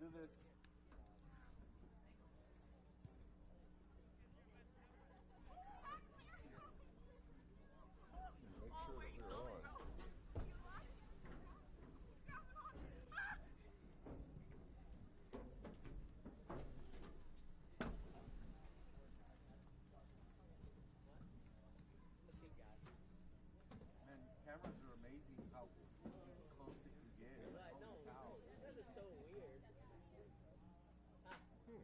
do this. Make sure that we're on. Man, these cameras are amazing how close they can get. Right, no, that is so weird. No.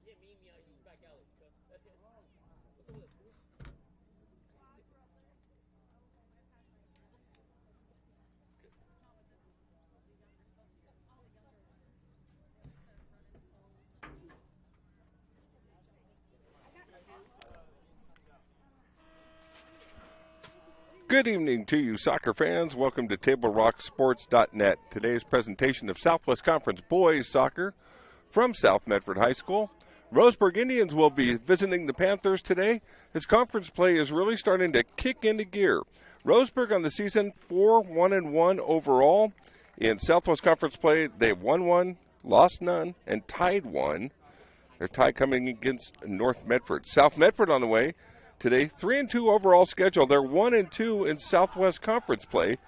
Yeah, me and you back alley. What's up with this? Good evening to you, soccer fans. Welcome to TableRockSports.net. Today's presentation of Southwest Conference Boys Soccer from South Medford High School. Roseburg Indians will be visiting the Panthers today. This conference play is really starting to kick into gear. Roseburg on the season 4-1-1 overall. In Southwest Conference play, they've won one, lost none, and tied one. Their tie coming against North Medford. South Medford on the way today, 3-2 overall schedule. They're 1-2 in Southwest Conference play,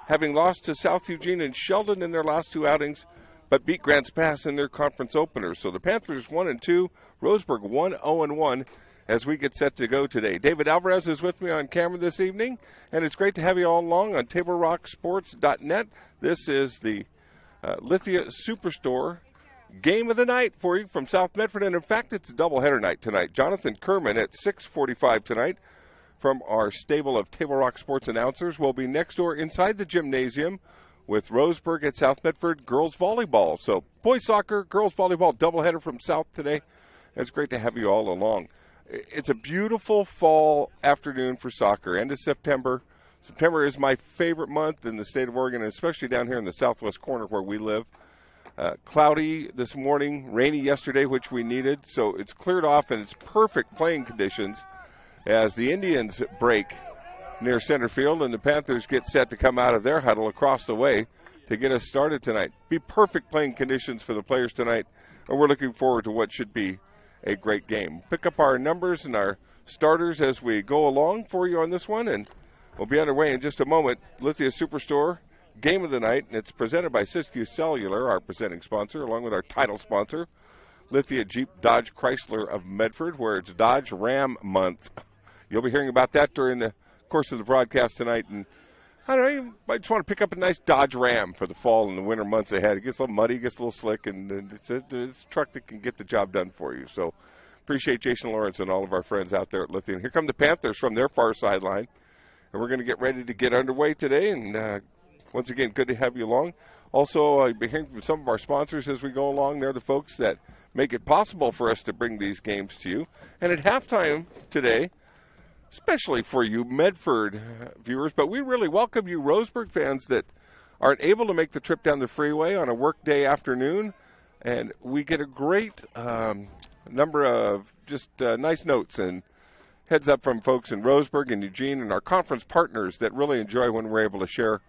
having lost to South Eugene and Sheldon in their last two outings, but beat Grants Pass in their conference openers. So the Panthers 1-2, Roseburg 1-0-1 as we get set to go today. David Alvarez is with me on camera this evening, and it's great to have you all along on TableRockSports.net. This is the Lithia Superstore game of the night for you from South Medford, and in fact, it's a doubleheader night tonight. Jonathan Kerman at 6:45 tonight from our stable of Table Rock Sports announcers will be next door inside the gymnasium with Roseburg at South Medford girls volleyball. So boys soccer, girls volleyball doubleheader from South today. It's great to have you all along. It's a beautiful fall afternoon for soccer. End of September. September is my favorite month in the state of Oregon, and especially down here in the southwest corner where we live. Cloudy this morning, rainy yesterday, which we needed, so it's cleared off and it's perfect playing conditions as the Indians break near center field and the Panthers get set to come out of their huddle across the way to get us started tonight. Be perfect playing conditions for the players tonight, and we're looking forward to what should be a great game. Pick up our numbers and our starters as we go along for you on this one, and we'll be underway in just a moment. Lithia Superstore game of the night, and it's presented by Siskiyou Cellular, our presenting sponsor, along with our title sponsor, Lithia Jeep Dodge Chrysler of Medford, where it's Dodge Ram Month. You'll be hearing about that during the course of the broadcast tonight, and I don't know, you might just want to pick up a nice Dodge Ram for the fall and the winter months ahead. It gets a little muddy, gets a little slick, and it's a truck that can get the job done for you. So appreciate Jason Lawrence and all of our friends out there at Lithia. And here come the Panthers from their far sideline, and we're going to get ready to get underway today, and once again, good to have you along. Also, I'll be hearing from some of our sponsors as we go along. They're the folks that make it possible for us to bring these games to you. And at halftime today, especially for you Medford viewers, but we really welcome you Roseburg fans that aren't able to make the trip down the freeway on a workday afternoon. And we get a great number of just nice notes and heads up from folks in Roseburg and Eugene and our conference partners that really enjoy when we're able to share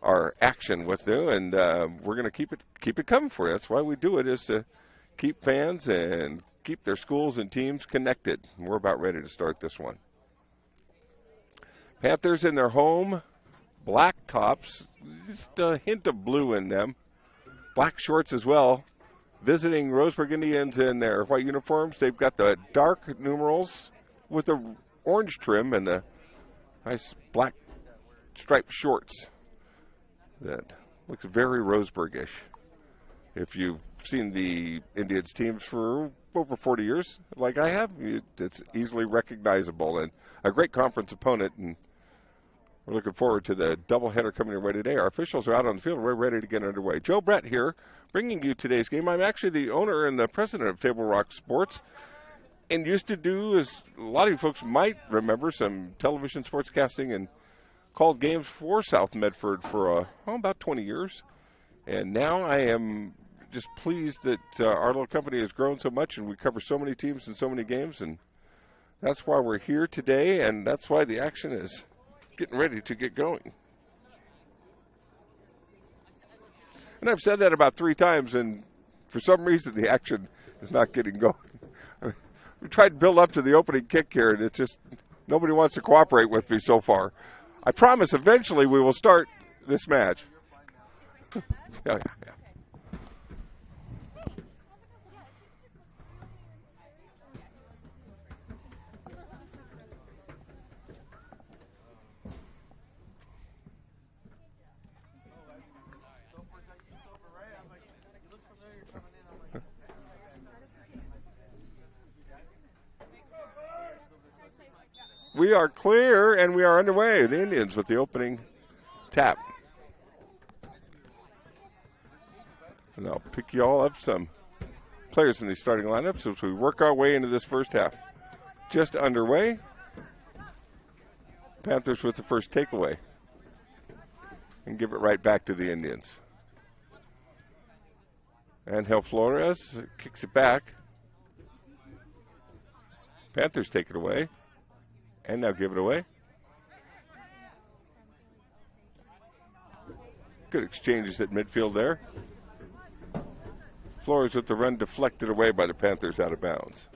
our action with you, and we're going to keep it coming for you. That's why we do it, is to keep fans and keep their schools and teams connected. We're about ready to start this one. Panthers in their home, black tops, just a hint of blue in them, black shorts as well. Visiting Roseburg Indians in their white uniforms. They've got the dark numerals with the orange trim and the nice black striped shorts. That looks very Roseburg-ish. If you've seen the Indians teams for over 40 years, like I have, it's easily recognizable and a great conference opponent. And we're looking forward to the doubleheader coming your way today. Our officials are out on the field. We're ready to get underway. Joe Brett here, bringing you today's game. I'm actually the owner and the president of Table Rock Sports, and used to do, as a lot of you folks might remember, some television sportscasting and called games for South Medford for about 20 years. And now I am just pleased that our little company has grown so much and we cover so many teams and so many games. And that's why we're here today, and that's why the action is getting ready to get going. And I've said that about 3 times, and for some reason the action is not getting going. We tried to build up to the opening kick here, and it's just nobody wants to cooperate with me so far. I promise eventually we will start this match. Yeah. We are clear, and we are underway. The Indians with the opening tap. And I'll pick you all up some players in the starting lineups as we work our way into this first half. Just underway. Panthers with the first takeaway. And give it right back to the Indians. Angel Flores kicks it back. Panthers take it away. And now give it away. Good exchanges at midfield there. Flores with the run deflected away by the Panthers out of bounds.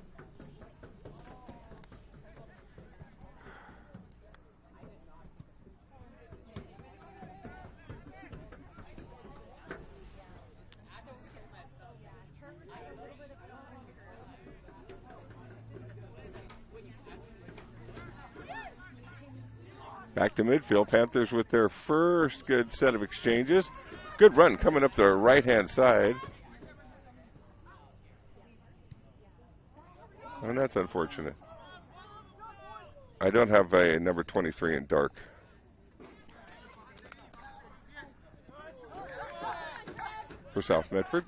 Back to midfield. Panthers with their first good set of exchanges. Good run coming up the right-hand side. And that's unfortunate. I don't have a number 23 in dark. For South Medford.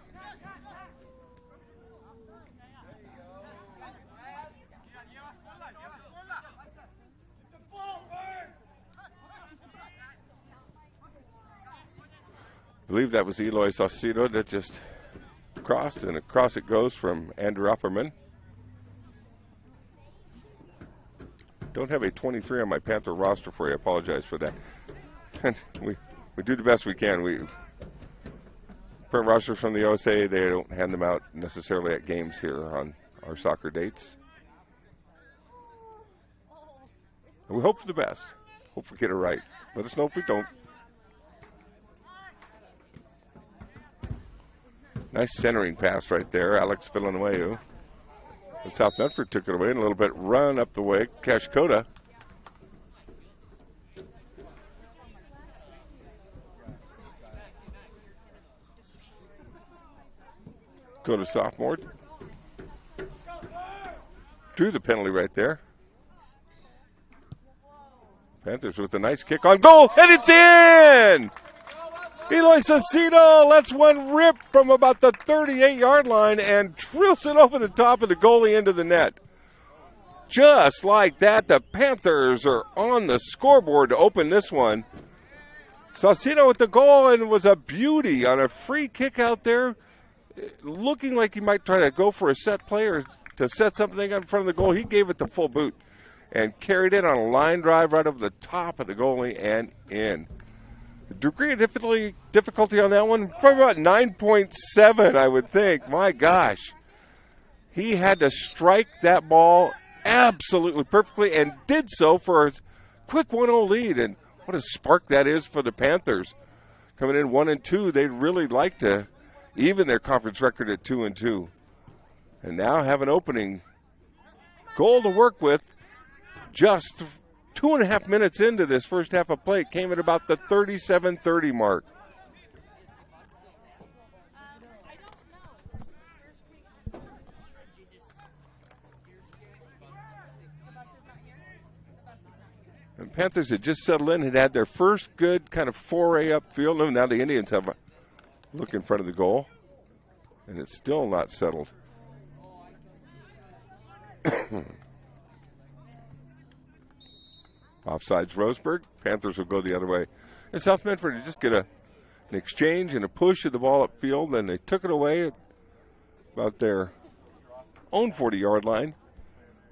I believe that was Eloy Saucedo that just crossed, and across it goes from Andrew Opperman. Don't have a 23 on my Panther roster for you. I apologize for that. And we do the best we can. We print rosters from the OSA. They don't hand them out necessarily at games here on our soccer dates. And we hope for the best. Hope we get it right. Let us know if we don't. Nice centering pass right there, Alex Villanueva. And South Medford took it away and a little bit run up the way. Kashkota. Go to sophomore. Drew the penalty right there. Panthers with a nice kick on goal, and it's in! Eloy Saucedo lets one rip from about the 38-yard line and drills it over the top of the goalie into the net. Just like that, the Panthers are on the scoreboard to open this one. Saucedo with the goal, and was a beauty on a free kick out there, looking like he might try to go for a set play or to set something up in front of the goal. He gave it the full boot and carried it on a line drive right over the top of the goalie and in. The degree of difficulty on that one, probably about 9.7, I would think. My gosh. He had to strike that ball absolutely perfectly and did so for a quick 1-0 lead. And what a spark that is for the Panthers. Coming in 1-2, they'd really like to even their conference record at 2-2. And now have an opening goal to work with. Just 2.5 minutes into this first half of play. It came at about the 37-30 mark. And Panthers had just settled in, had their first good kind of foray upfield. And now the Indians have a look in front of the goal. And it's still not settled. Offsides Roseburg. Panthers will go the other way. And South Medford to just get an exchange and a push of the ball upfield, and they took it away at about their own 40-yard line.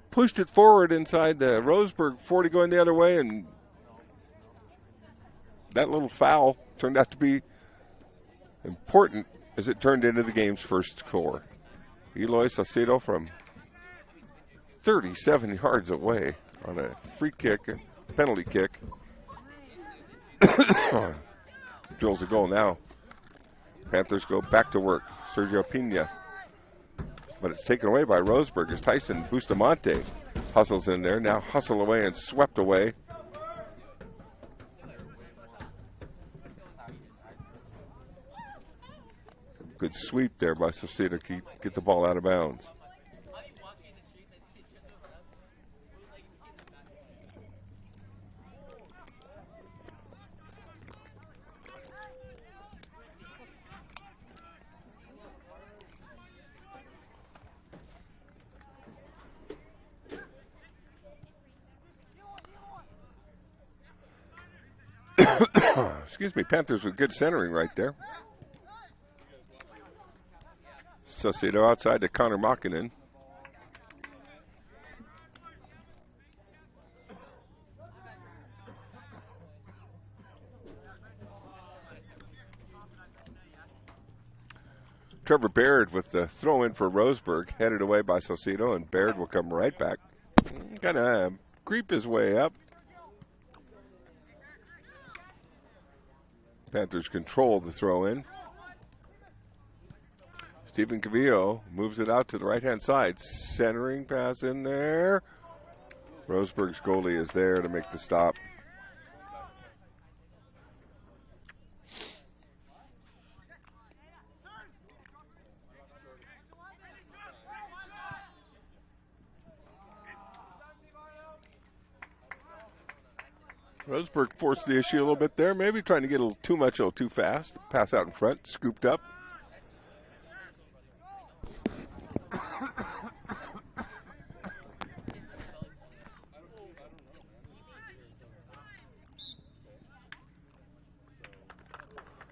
Pushed it forward inside the Roseburg 40 going the other way, and that little foul turned out to be important as it turned into the game's first score. Eloy Saucedo from 37 yards away on a free kick, penalty kick. Drills a goal now. Panthers go back to work. Sergio Pina. But it's taken away by Roseburg as Tyson Bustamante hustles in there. Now hustle away and swept away. Good sweep there by Saucedo to get the ball out of bounds. Excuse me, Panthers with good centering right there. Saucedo outside to Connor Makinen. Trevor Baird with the throw in for Roseburg, headed away by Saucedo, and Baird will come right back. Kind of creep his way up. Panthers control the throw in. Stephen Cavillo moves it out to the right-hand side. Centering pass in there. Roseburg's goalie is there to make the stop. Roseburg forced the issue a little bit there, maybe trying to get a little too much, a little too fast. Pass out in front, scooped up.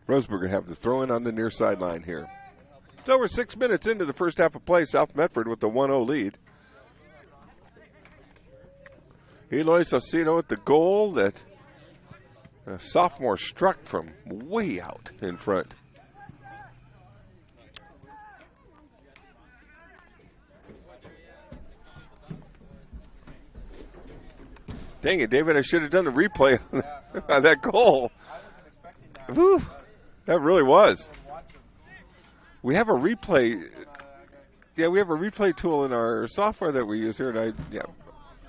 Roseburg will have the throw in on the near sideline here. It's over 6 minutes into the first half of play. South Medford with the 1-0 lead. Eloy Saucedo with the goal that a sophomore struck from way out in front. Dang it, David, I should have done a replay on that goal. Whew, that really was. We have a replay. Yeah, we have a replay tool in our software that we use here. And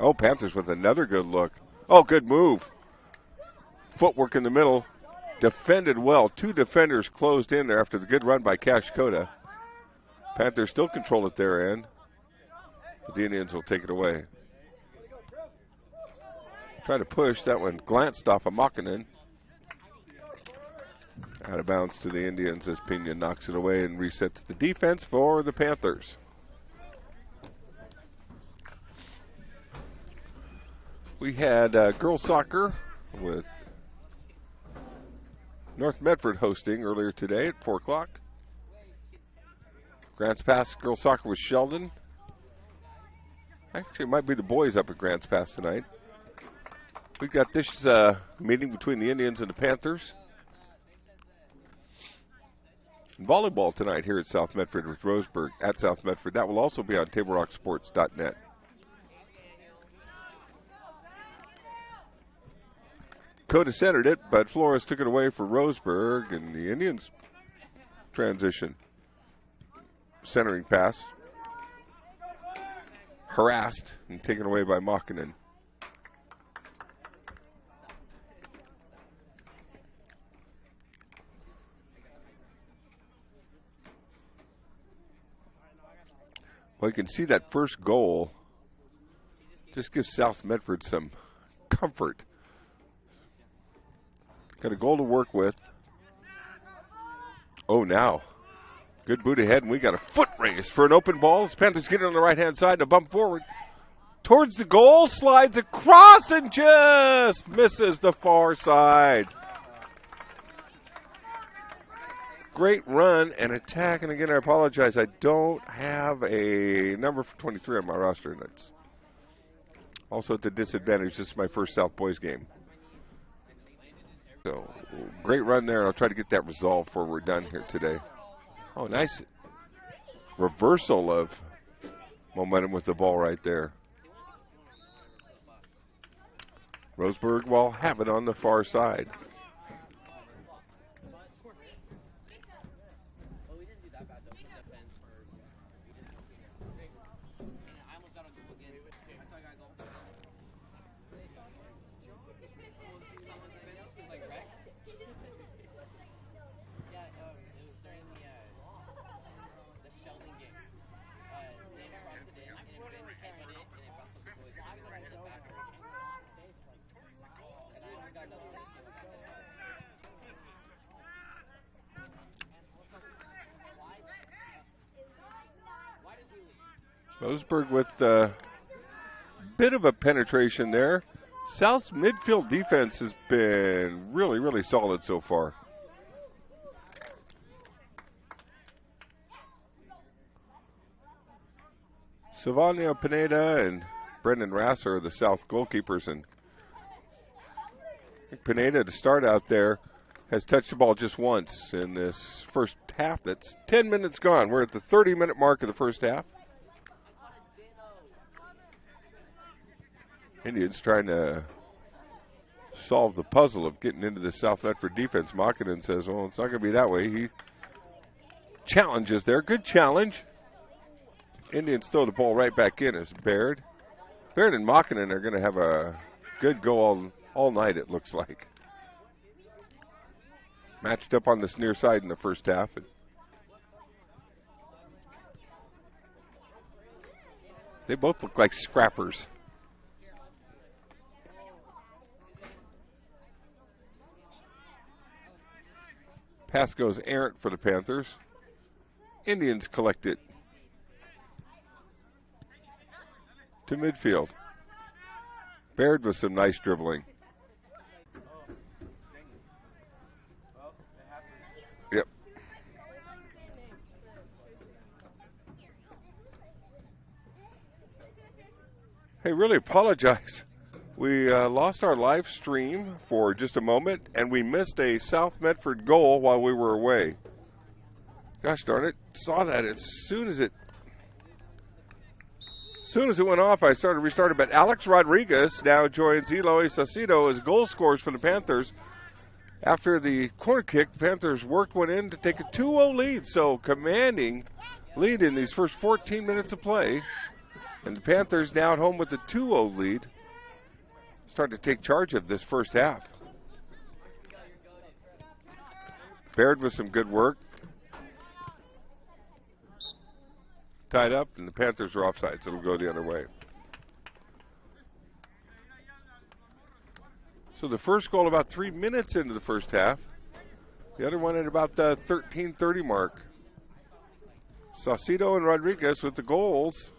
Oh, Panthers with another good look. Oh, good move. Footwork in the middle. Defended well. Two defenders closed in there after the good run by Cash Coda. Panthers still control at their end. But the Indians will take it away. Try to push. That one glanced off of Makinen. Out of bounds to the Indians as Pena knocks it away and resets the defense for the Panthers. We had girls soccer with North Medford hosting earlier today at 4 o'clock. Grants Pass girls soccer with Sheldon. Actually, it might be the boys up at Grants Pass tonight. We've got this meeting between the Indians and the Panthers. And volleyball tonight here at South Medford with Roseburg at South Medford. That will also be on TableRockSports.net. Coda centered it, but Flores took it away for Roseburg, and the Indians transition. Centering pass. Harassed and taken away by Makinen. Well, you can see that first goal just gives South Medford some comfort. Got a goal to work with. Oh, now. Good boot ahead, and we got a foot race for an open ball. As Panthers get it on the right-hand side to bump forward. Towards the goal, slides across and just misses the far side. Great run and attack. And again, I apologize. I don't have a number for 23 on my roster. And it's also at the disadvantage. This is my first South Boys game. So, Great run there. I'll try to get that resolved before we're done here today. Oh, nice reversal of momentum with the ball right there. Roseburg will have it on the far side. Roseburg with a bit of a penetration there. South's midfield defense has been really, really solid so far. Silvano Pineda and Brendan Rasser are the South goalkeepers, and Pineda, to start out there, has touched the ball just once in this first half. That's 10 minutes gone. We're at the 30-minute mark of the first half. Indians trying to solve the puzzle of getting into the South Medford defense. Makinen says, well, it's not going to be that way. He challenges there. Good challenge. Indians throw the ball right back in as Baird. Baird and Makinen are going to have a good go all night, it looks like. Matched up on this near side in the first half. They both look like scrappers. Pass goes errant for the Panthers. Indians collect it to midfield. Baird with some nice dribbling. Yep. Hey, really apologize. We lost our live stream for just a moment, and we missed a South Medford goal while we were away. Gosh darn it. Saw that as soon as it went off, I restarted. But Alex Rodriguez now joins Eloy Saucedo as goal scorers for the Panthers. After the corner kick, the Panthers worked one in to take a 2-0 lead. So commanding lead in these first 14 minutes of play. And the Panthers now at home with a 2-0 lead. Starting to take charge of this first half. Baird with some good work. Tied up, and the Panthers are offside, so it'll go the other way. So the first goal about 3 minutes into the first half. The other one at about the 13:30 mark. Saucedo and Rodriguez with the goals.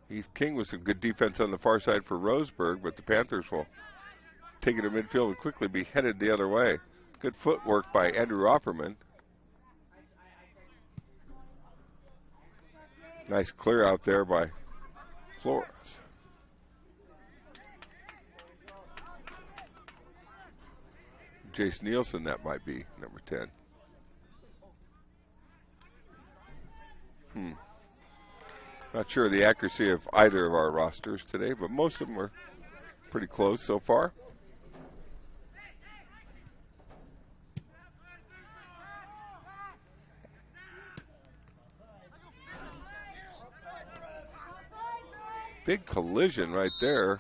Heath King with some good defense on the far side for Roseburg, but the Panthers will take it to midfield and quickly be headed the other way. Good footwork by Andrew Opperman. Nice clear out there by Flores. Jace Nielsen, that might be number 10. Not sure of the accuracy of either of our rosters today, but most of them are pretty close so far. Big collision right there.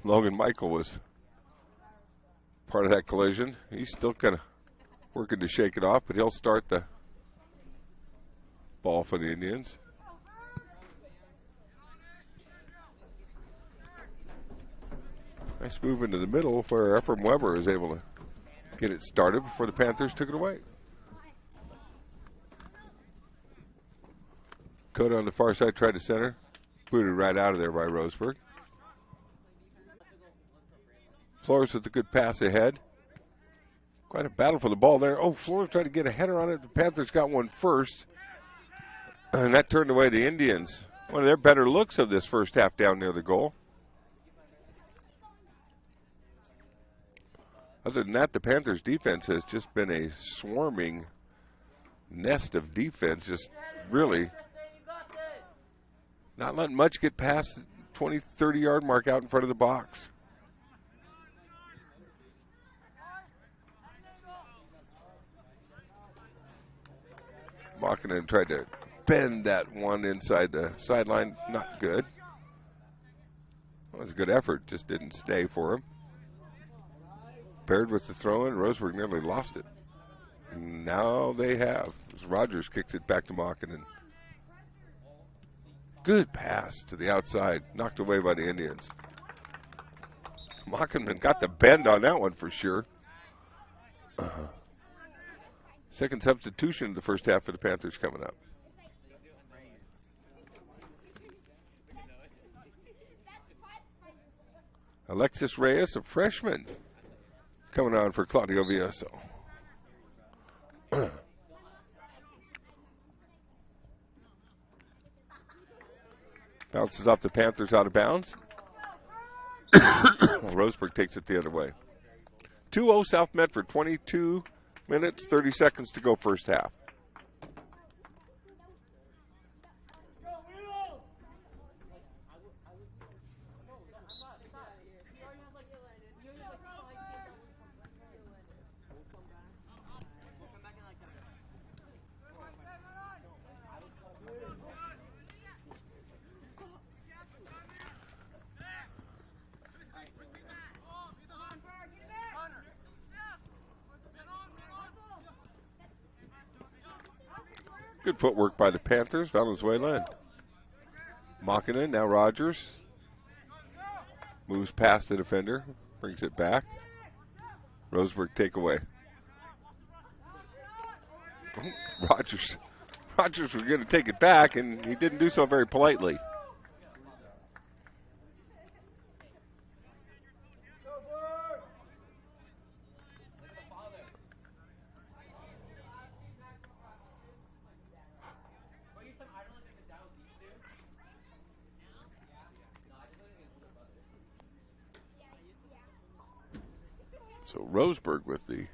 Logan Michael was part of that collision. He's still kind of working to shake it off, but he'll start the ball for the Indians. Nice move into the middle where Ephraim Weber is able to get it started before the Panthers took it away. Coda on the far side tried to center. Booted right out of there by Roseburg. Flores with a good pass ahead. Quite a battle for the ball there. Oh, Flores tried to get a header on it. The Panthers got one first. And that turned away the Indians. One of their better looks of this first half down near the goal. Other than that, the Panthers' defense has just been a swarming nest of defense. Just really not letting much get past the 20, 30-yard mark out in front of the box. Makinen tried to bend that one inside the sideline. Not good. Well, it was a good effort. Just didn't stay for him. Paired with the throw-in, Roseburg nearly lost it. Now they have. As Rogers kicks it back to Makinen. Good pass to the outside. Knocked away by the Indians. Makinen got the bend on that one for sure. Second substitution in the first half for the Panthers coming up. Alexis Reyes, a freshman, coming on for Claudio Vieso. Bounces off the Panthers out of bounds. Roseburg takes it the other way. 2-0 South Medford, 22 minutes, 30 seconds to go first half. Good footwork by the Panthers. Valenzuela and Makinen. Now Rogers moves past the defender, brings it back. Roseburg takeaway. Rogers was going to take it back, and he didn't do so very politely. So Roseburg with the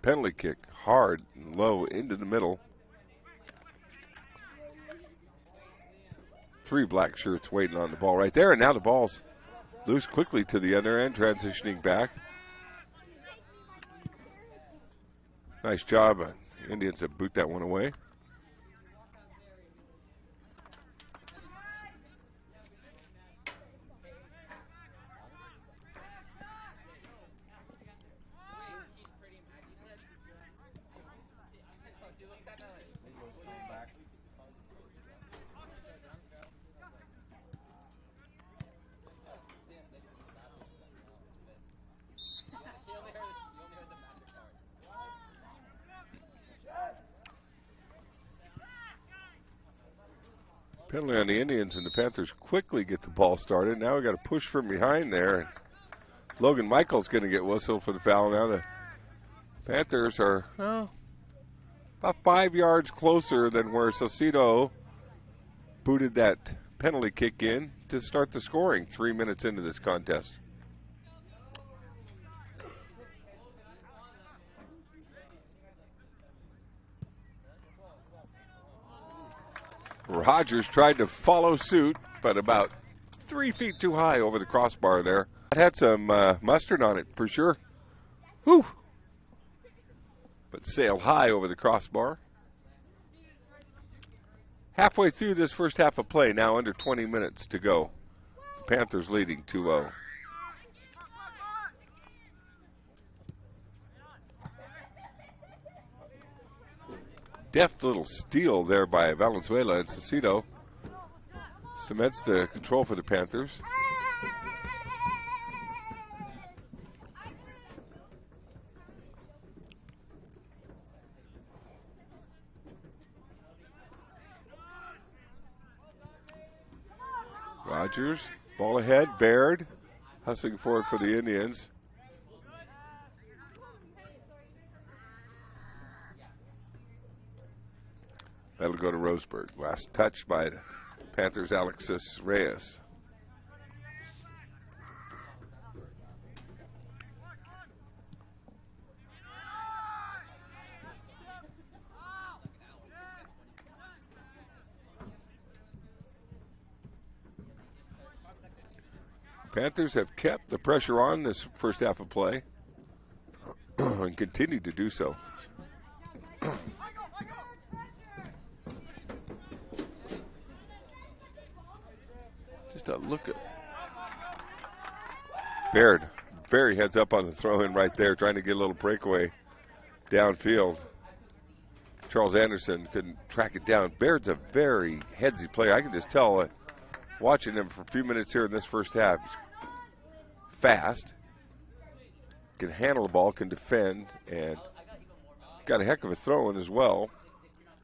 penalty kick, hard and low into the middle. 3 black shirts waiting on the ball right there, and now the ball's loose quickly to the other end, transitioning back. Nice job. Indians have boot that one away. Penalty on the Indians, and the Panthers quickly get the ball started. Now we got to push from behind there. Logan Michael's going to get whistled for the foul. Now the Panthers are about 5 yards closer than where Saucedo booted that penalty kick in to start the scoring 3 minutes into this contest. Rogers tried to follow suit, but about 3 feet too high over the crossbar there. It had some mustard on it for sure. Whew. But sailed high over the crossbar. Halfway through this first half of play, now under 20 minutes to go. The Panthers leading 2-0. Deft little steal there by Valenzuela, and Saucedo cements the control for the Panthers. Rogers, ball ahead, Baird, hustling forward for the Indians. That'll go to Roseburg. Last touch by the Panthers' Alexis Reyes. Panthers have kept the pressure on this first half of play and continue to do so. Just a look at Baird. Very heads up on the throw-in right there, trying to get a little breakaway downfield. Charles Anderson couldn't track it down. Baird's a very headsy player. I can just tell watching him for a few minutes here in this first half. He's fast, can handle the ball, can defend, and got a heck of a throw-in as well.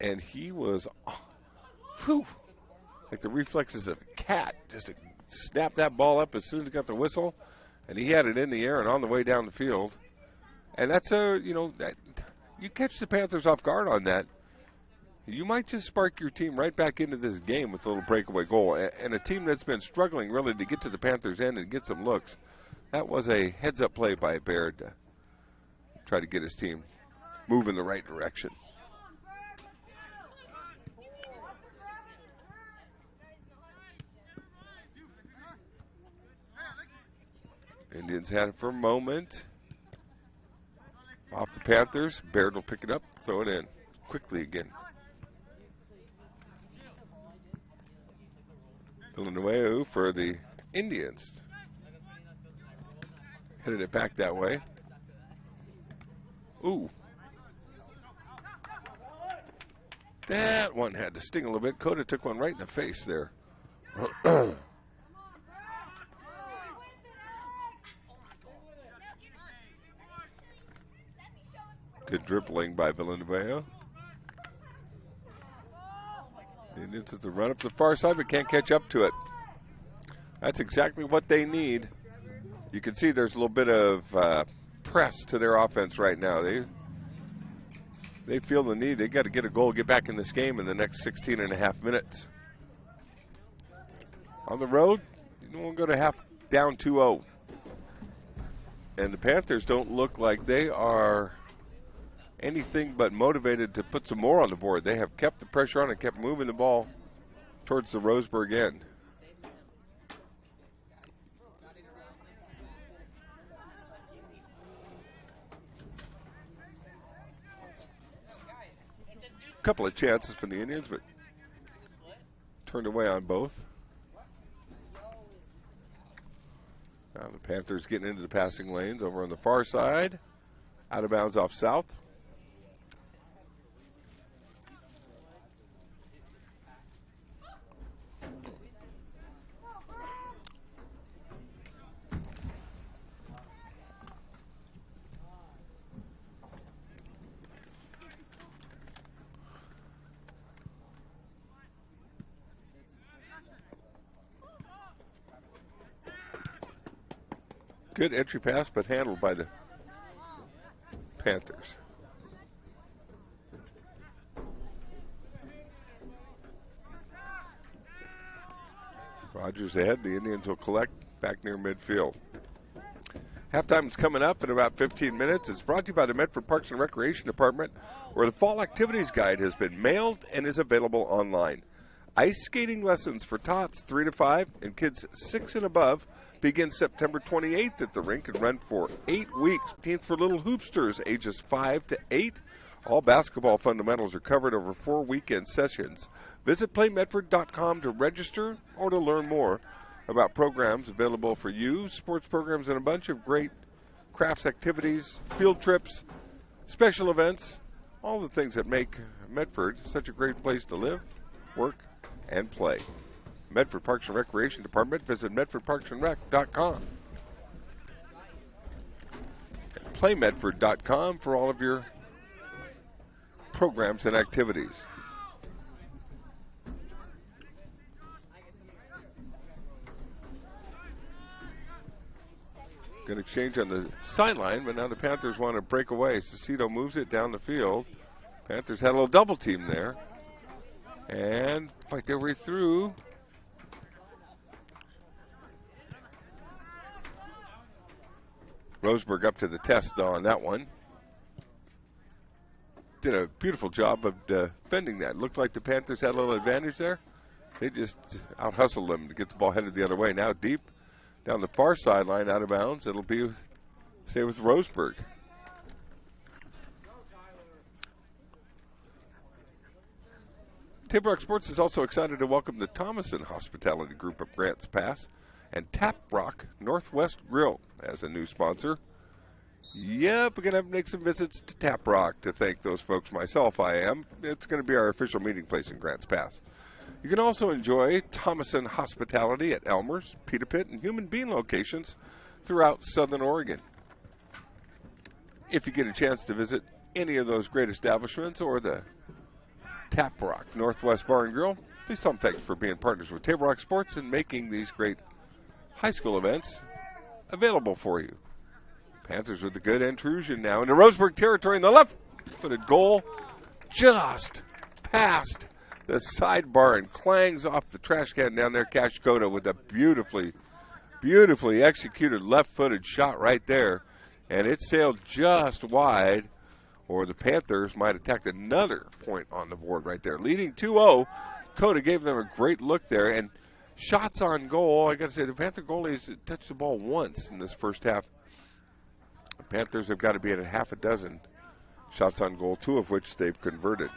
And he was, like the reflexes of a cat, just to snap that ball up as soon as he got the whistle, and he had it in the air and on the way down the field. And that's that you catch the Panthers off guard on that, you might just spark your team right back into this game with a little breakaway goal. And a team that's been struggling really to get to the Panthers' end and get some looks. That was a heads-up play by Baird to try to get his team moving the right direction. Indians had it for a moment. Off the Panthers. Baird will pick it up, throw it in quickly again. Villanueva for the Indians. Headed it back that way. Ooh. That one had to sting a little bit. Coda took one right in the face there. Good dribbling by Villanueva. The Indians have to run up the far side but can't catch up to it. That's exactly what they need. You can see there's a little bit of press to their offense right now. They feel the need. They got to get a goal, get back in this game in the next 16 and a half minutes. On the road, you don't want to go to half down 2-0. And the Panthers don't look like they are anything but motivated to put some more on the board. They have kept the pressure on and kept moving the ball towards the Roseburg end. A couple of chances for the Indians, but turned away on both. Now the Panthers getting into the passing lanes over on the far side. Out of bounds off south. Good entry pass, but handled by the Panthers. Rogers ahead. The Indians will collect back near midfield. Halftime is coming up in about 15 minutes. It's brought to you by the Medford Parks and Recreation Department, where the Fall Activities Guide has been mailed and is available online. Ice skating lessons for tots 3 to 5 and kids 6 and above begin September 28th at the rink and run for 8 weeks. 15th for little hoopsters ages 5 to 8. All basketball fundamentals are covered over 4 weekend sessions. Visit playmedford.com to register or to learn more about programs available for you, sports programs, and a bunch of great crafts activities, field trips, special events, all the things that make Medford such a great place to live, work, and play. Medford Parks and Recreation Department. Visit medfordparksandrec.com. And playmedford.com for all of your programs and activities. Good exchange on the sideline, but now the Panthers want to break away. Cicito moves it down the field. Panthers had a little double team there. And fight their way through. Roseburg up to the test, though, on that one. Did a beautiful job of defending that. Looked like the Panthers had a little advantage there. They just out-hustled them to get the ball headed the other way. Now deep down the far sideline, out of bounds. It'll stay with Roseburg. Table Rock Sports is also excited to welcome the Thomason Hospitality Group of Grants Pass and Tap Rock Northwest Grill as a new sponsor. Yep, we're going to have to make some visits to Tap Rock to thank those folks. Myself, I am. It's going to be our official meeting place in Grants Pass. You can also enjoy Thomason Hospitality at Elmer's, Pita Pit, and Human Bean locations throughout Southern Oregon. If you get a chance to visit any of those great establishments or the Tap Rock Northwest Bar and Grill, please tell them thanks for being partners with Table Rock Sports and making these great high school events available for you. Panthers with a good intrusion now into Roseburg territory in the left-footed goal, just past the sidebar and clangs off the trash can down there. Cash Cota with a beautifully executed left-footed shot right there, and it sailed just wide, or the Panthers might have tacked another point on the board right there. Leading 2-0, Cota gave them a great look there, and shots on goal, I got to say, the Panther goalies touched the ball once in this first half. The Panthers have got to be at a half a dozen shots on goal, 2 of which they've converted.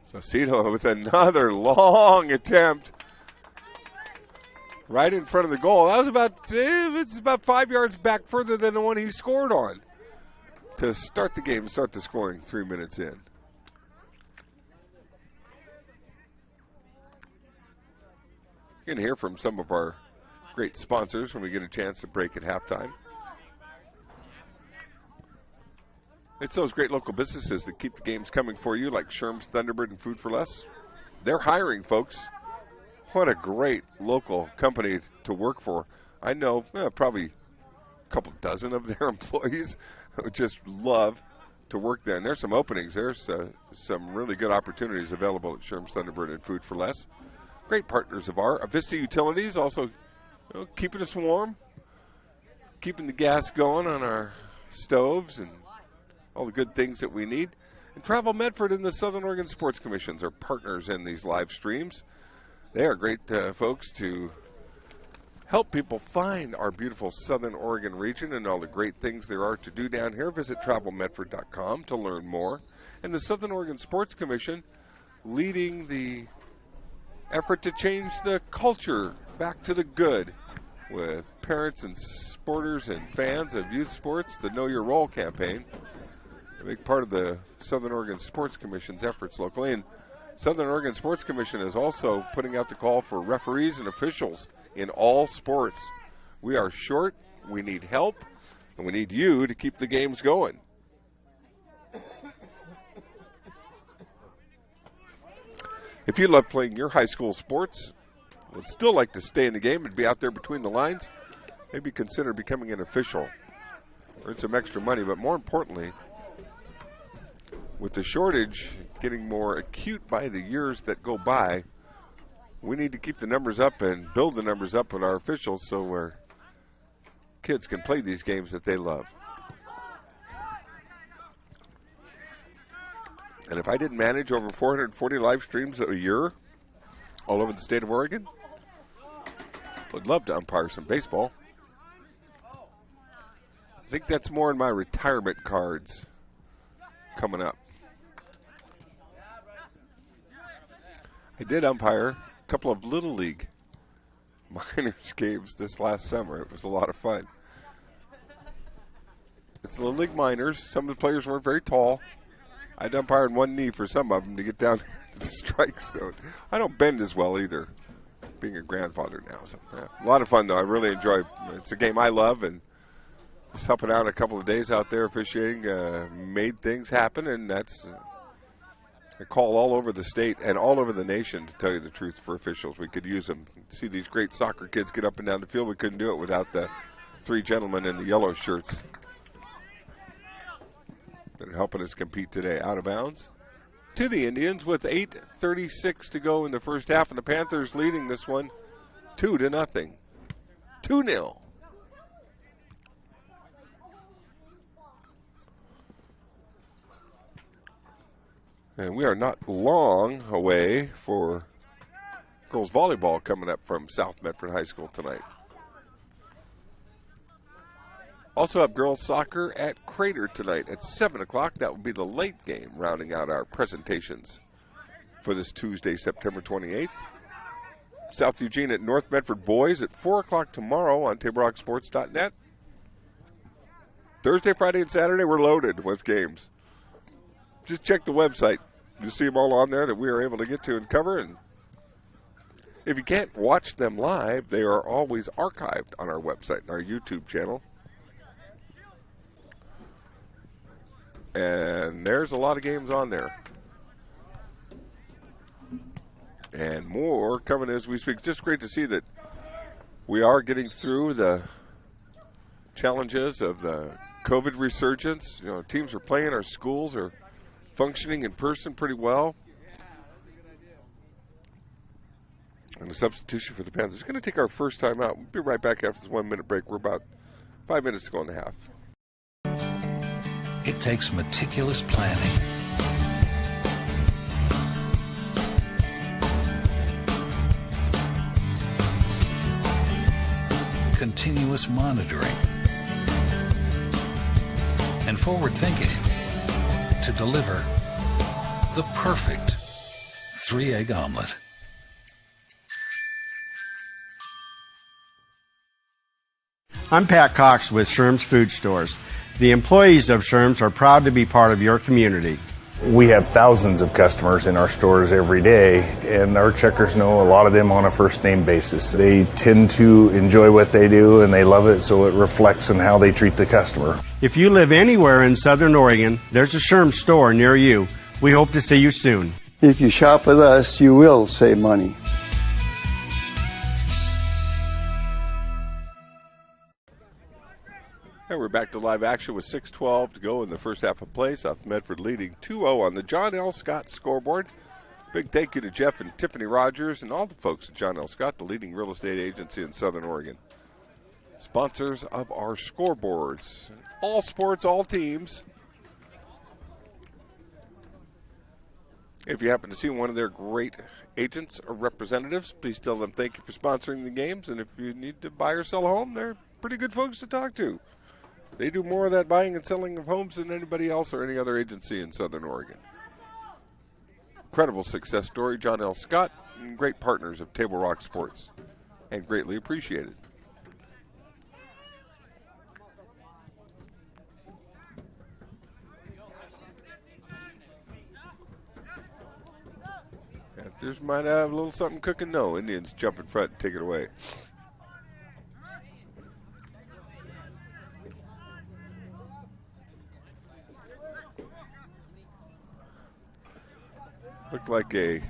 So Cito with another long attempt right in front of the goal. That was it's about 5 yards back further than the one he scored on to start the game, start the scoring 3 minutes in. You're going to hear from some of our great sponsors when we get a chance to break at halftime. It's those great local businesses that keep the games coming for you, like Sherm's, Thunderbird, and Food for Less. They're hiring, folks. What a great local company to work for. I know probably a couple dozen of their employees who just love to work there. And there's some openings. There's some really good opportunities available at Sherm's, Thunderbird, and Food for Less. Great partners of ours. Vista Utilities also keeping us warm, keeping the gas going on our stoves, and all the good things that we need. And Travel Medford and the Southern Oregon Sports Commissions are partners in these live streams. They are great folks to help people find our beautiful Southern Oregon region and all the great things there are to do down here. Visit travelmedford.com to learn more. And the Southern Oregon Sports Commission leading the effort to change the culture back to the good with parents and sporters and fans of youth sports, the Know Your Role campaign. A big part of the Southern Oregon Sports Commission's efforts locally. And Southern Oregon Sports Commission is also putting out the call for referees and officials in all sports. We are short, we need help, and we need you to keep the games going. If you love playing your high school sports, would still like to stay in the game and be out there between the lines, maybe consider becoming an official. Earn some extra money, but more importantly, with the shortage getting more acute by the years that go by, we need to keep the numbers up and build the numbers up with our officials so our kids can play these games that they love. And if I didn't manage over 440 live streams a year all over the state of Oregon, would love to umpire some baseball. I think that's more in my retirement cards coming up. I did umpire a couple of Little League minors games this last summer. It was a lot of fun. It's Little League minors. Some of the players weren't very tall. I'd umpire on one knee for some of them to get down to the strike zone. I don't bend as well either. being a grandfather now. So, yeah, a lot of fun, though. I really enjoy it. It's a game I love, and just helping out a couple of days out there officiating made things happen, and that's a call all over the state and all over the nation, to tell you the truth, for officials. We could use them. See these great soccer kids get up and down the field. We couldn't do it without the three gentlemen in the yellow shirts that are helping us compete today. Out of bounds to the Indians with 8:36 to go in the first half, and the Panthers leading this one 2-0. 2-0. And we are not long away for girls volleyball coming up from South Medford High School tonight. Also have girls soccer at Crater tonight at 7 o'clock. That will be the late game, rounding out our presentations for this Tuesday, September 28th. South Eugene at North Medford boys at 4 o'clock tomorrow on TableRockSports.net. Thursday, Friday, and Saturday, we're loaded with games. Just check the website. You'll see them all on there that we are able to get to and cover. And if you can't watch them live, they are always archived on our website and our YouTube channel. And there's a lot of games on there. And more coming as we speak. Just great to see that we are getting through the challenges of the COVID resurgence. You know, teams are playing, our schools are functioning in person pretty well. And the substitution for the Panthers is going to take our first time out. We'll be right back after this 1 minute break. We're about 5 minutes to go in the half. It takes meticulous planning, continuous monitoring, and forward thinking to deliver the perfect 3-egg omelet. I'm Pat Cox with Sherm's Food Stores. The employees of Sherm's are proud to be part of your community. We have thousands of customers in our stores every day, and our checkers know a lot of them on a first name basis. They tend to enjoy what they do and they love it, so it reflects in how they treat the customer. If you live anywhere in Southern Oregon, there's a Sherm's store near you. We hope to see you soon. If you shop with us, you will save money. And we're back to live action with 6:12 to go in the first half of play. South Medford leading 2-0 on the John L. Scott scoreboard. Big thank you to Jeff and Tiffany Rogers and all the folks at John L. Scott, the leading real estate agency in Southern Oregon. Sponsors of our scoreboards. All sports, all teams. If you happen to see one of their great agents or representatives, please tell them thank you for sponsoring the games. And if you need to buy or sell a home, they're pretty good folks to talk to. They do more of that buying and selling of homes than anybody else or any other agency in Southern Oregon. Incredible success story, John L. Scott, and great partners of Table Rock Sports, and greatly appreciated. Panthers might have a little something cooking. No, Indians jump in front and take it away. Looked like a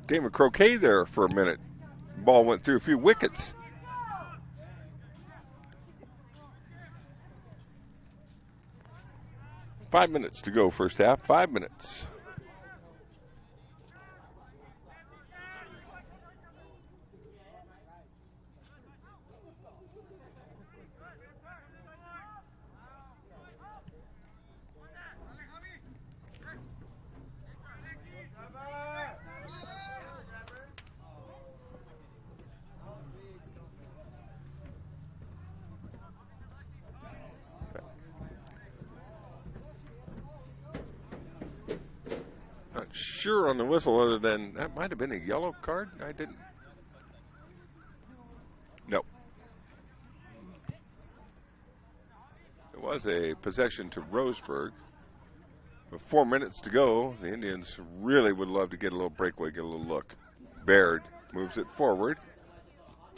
game of croquet there for a minute. Ball went through a few wickets. Five minutes to go first half. 5 minutes. Sure on the whistle, other than that might have been a yellow card. I didn't. No. It was a possession to Roseburg. With 4 minutes to go, the Indians really would love to get a little breakaway, get a little look. Baird Moves it forward.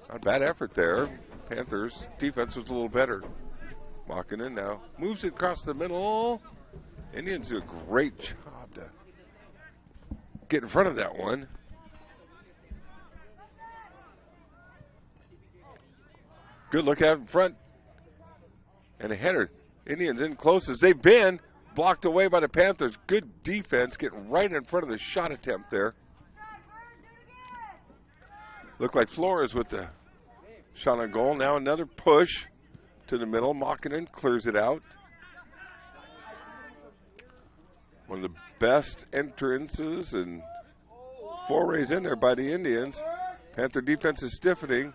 Not a bad effort there. Panthers defense was a little better. Mokkinen now moves it across the middle. Indians do a great job to get in front of that one. Good look out in front. And a header. Indians in close as they've been. Blocked away by the Panthers. Good defense getting right in front of the shot attempt there. Looked like Flores with the shot on goal. Now another push to the middle. Mokkinen clears it out. One of the best entrances and forays in there by the Indians. Panther defense is stiffening.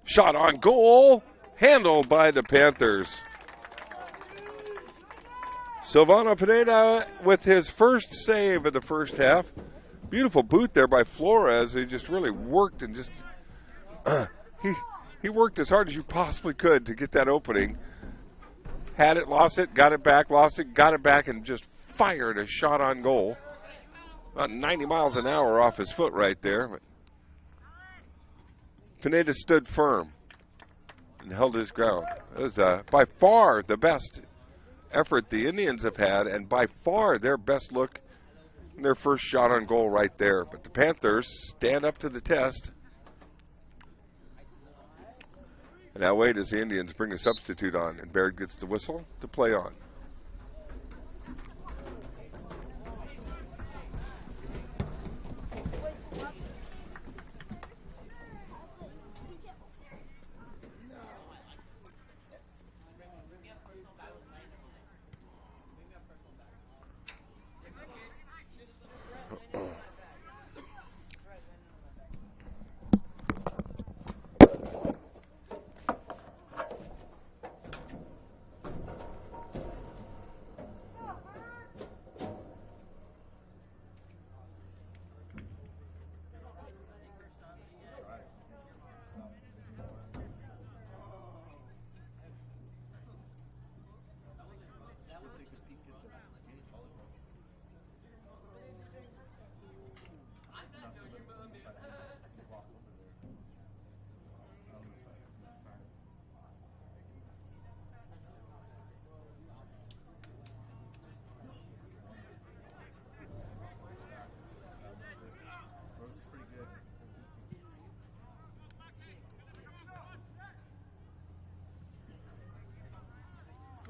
Shot on goal. Handled by the Panthers. Silvano Pineda with his first save of the first half. Beautiful boot there by Flores. He just really worked and just he worked as hard as you possibly could to get that opening. Had it, lost it, got it back, lost it, got it back, and just fired a shot on goal. About 90 miles an hour off his foot right there. But Pineda stood firm and held his ground. It was by far the best effort the Indians have had, and by far their best look in their first shot on goal right there. But the Panthers stand up to the test. And now wait as the Indians bring a substitute on, and Baird gets the whistle to play on.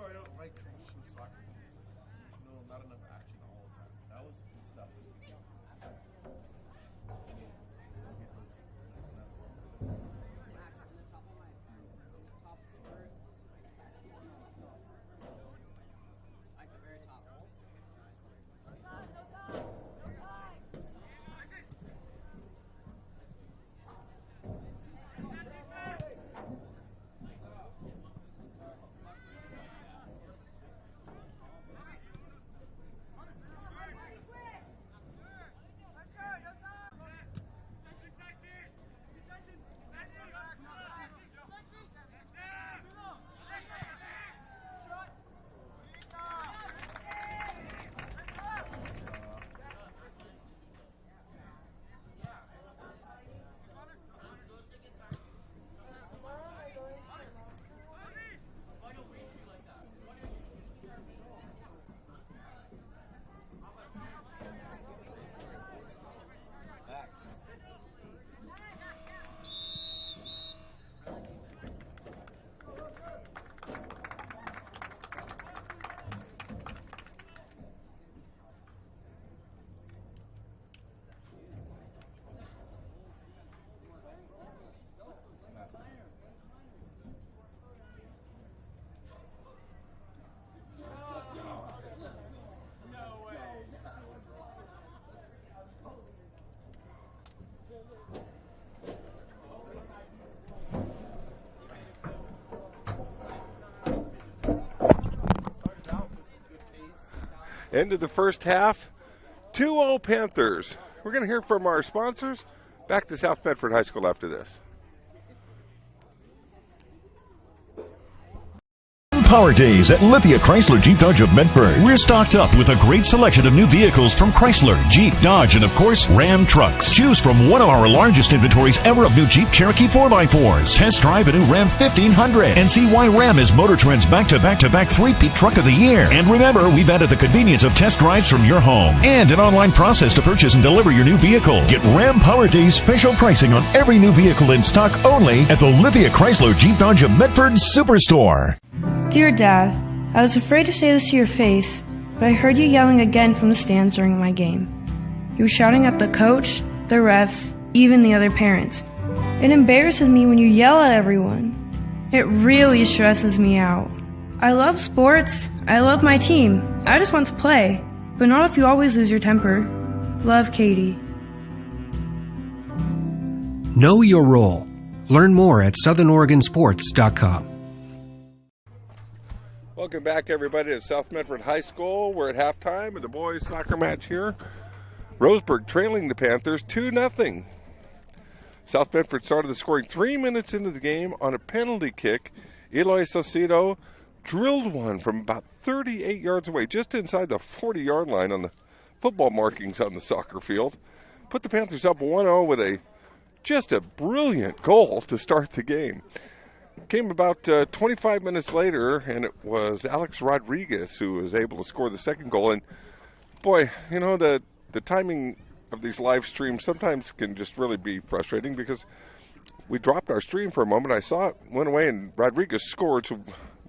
I don't like traditional soccer. No, not enough action all the time. That was good stuff. End of the first half, 2-0 Panthers. We're going to hear from our sponsors. Back to South Medford High School after this. Power Days at Lithia Chrysler Jeep Dodge of Medford. We're stocked up with a great selection of new vehicles from Chrysler, Jeep, Dodge, and of course, Ram trucks. Choose from one of our largest inventories ever of new Jeep Cherokee 4x4s. Test drive a new Ram 1500 and see why Ram is Motor Trend's back-to-back-to-back three-peat truck of the year. And remember, we've added the convenience of test drives from your home and an online process to purchase and deliver your new vehicle. Get Ram Power Days special pricing on every new vehicle in stock only at the Lithia Chrysler Jeep Dodge of Medford Superstore. Dear Dad, I was afraid to say this to your face, but I heard you yelling again from the stands during my game. You were shouting at the coach, the refs, even the other parents. It embarrasses me when you yell at everyone. It really stresses me out. I love sports. I love my team. I just want to play, but not if you always lose your temper. Love, Katie. Know your role. Learn more at southernoregonsports.com. Welcome back, everybody, to South Medford High School. We're at halftime of the boys' soccer match here. Roseburg trailing the Panthers 2-0. South Medford started the scoring 3 minutes into the game on a penalty kick. Eloy Saucedo drilled one from about 38 yards away, just inside the 40-yard line on the football markings on the soccer field. Put the Panthers up 1-0 with just a brilliant goal to start the game. Came about 25 minutes later, and it was Alex Rodriguez who was able to score the second goal. And boy, you know, the timing of these live streams sometimes can just really be frustrating because we dropped our stream for a moment. I saw it went away, and Rodriguez scored. So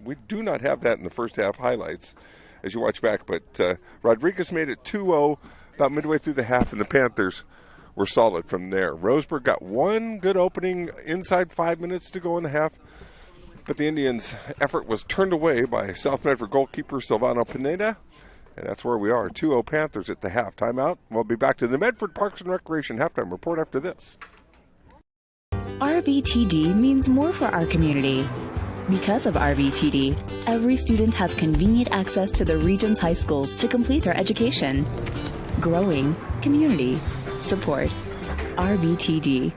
we do not have that in the first half highlights as you watch back. But Rodriguez made it 2-0 about midway through the half, and the Panthers were solid from there. Roseburg got one good opening inside 5 minutes to go in the half, but the Indians' effort was turned away by South Medford goalkeeper Silvano Pineda, and that's where we are, 2-0 Panthers at the half. Timeout. We'll be back to the Medford Parks and Recreation halftime report after this. RVTD means more for our community. Because of RVTD, every student has convenient access to the region's high schools to complete their education. Growing community support. RVTD.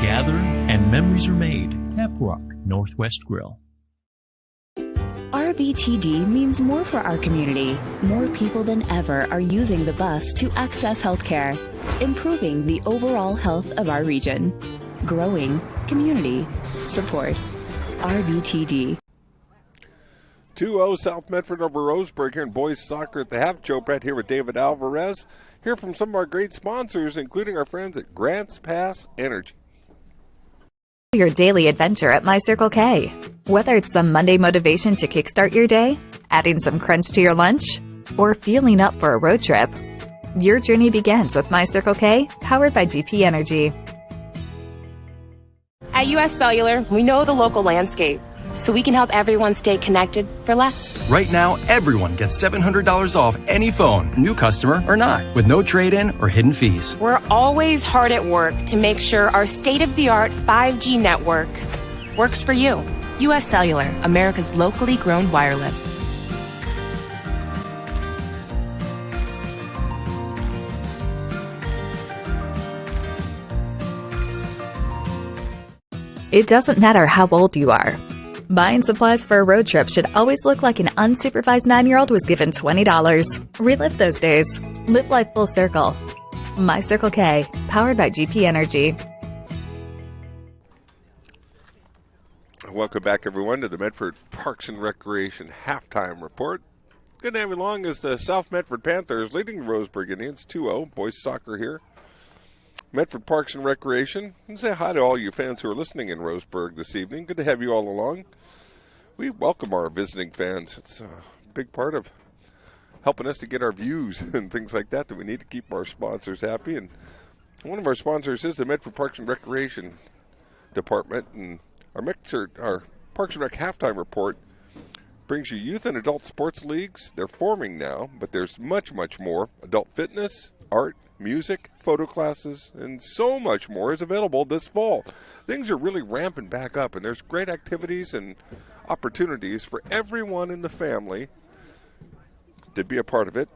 Gather and memories are made. Tap Rock Northwest Grill. RVTD means more for our community. More people than ever are using the bus to access healthcare, improving the overall health of our region. Growing community support. RVTD. 2-0 South Medford over Roseburg here in boys soccer at the half. Joe Brett here with David Alvarez. Hear from some of our great sponsors, including our friends at Grants Pass Energy. Your daily adventure at My Circle K. Whether it's some Monday motivation to kickstart your day, adding some crunch to your lunch, or feeling up for a road trip, your journey begins with My Circle K, powered by GP Energy. At US Cellular, we know the local landscape, so we can help everyone stay connected for less. Right now, everyone gets $700 off any phone, new customer or not, with no trade-in or hidden fees. We're always hard at work to make sure our state-of-the-art 5G network works for you. US Cellular, America's locally grown wireless. It doesn't matter how old you are. Buying supplies for a road trip should always look like an unsupervised 9-year-old was given $20. Relive those days. Live life full circle. My Circle K, powered by GP Energy. Welcome back, everyone, to the Medford Parks and Recreation halftime report. Good to have you along as the South Medford Panthers leading the Roseburg Indians 2-0. Boys soccer here. Medford Parks and Recreation. And say hi to all you fans who are listening in Roseburg this evening. Good to have you all along. We welcome our visiting fans. It's a big part of helping us to get our views and things like that we need to keep our sponsors happy. And one of our sponsors is the Medford Parks and Recreation Department. And our Parks and Rec halftime report brings you youth and adult sports leagues. They're forming now, but there's much, much more. Adult fitness, art, music, photo classes, and so much more is available this fall. Things are really ramping back up, and there's great activities and opportunities for everyone in the family to be a part of it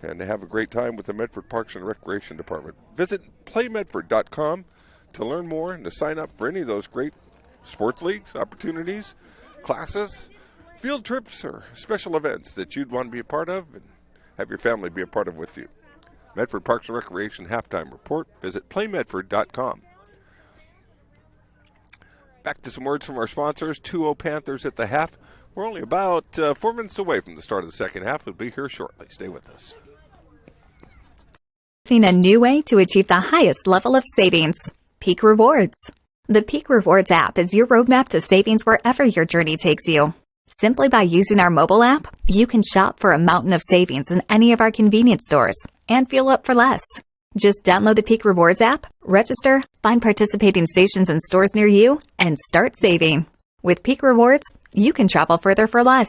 and to have a great time with the Medford Parks and Recreation Department. Visit playmedford.com to learn more and to sign up for any of those great sports leagues, opportunities, classes, field trips, or special events that you'd want to be a part of and have your family be a part of with you. Medford Parks and Recreation Halftime Report. Visit playmedford.com. Back to some words from our sponsors. 2-0 Panthers at the half. We're only about 4 minutes away from the start of the second half. We'll be here shortly. Stay with us. Seen a new way to achieve the highest level of savings. Peak Rewards. The Peak Rewards app is your roadmap to savings wherever your journey takes you. Simply by using our mobile app, you can shop for a mountain of savings in any of our convenience stores and fuel up for less. Just download the Peak Rewards app, register, find participating stations and stores near you, and start saving. With Peak Rewards, you can travel further for less.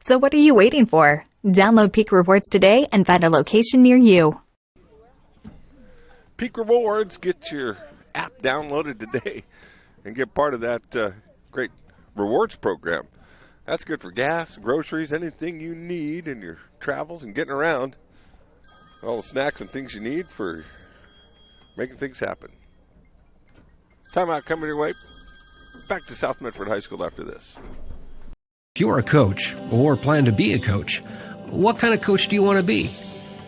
So what are you waiting for? Download Peak Rewards today and find a location near you. Peak Rewards, get your app downloaded today and get part of that great rewards program. That's good for gas, groceries, anything you need in your travels and getting around. All the snacks and things you need for making things happen. Timeout coming your way. Back to South Medford High School after this. If you're a coach or plan to be a coach, what kind of coach do you want to be?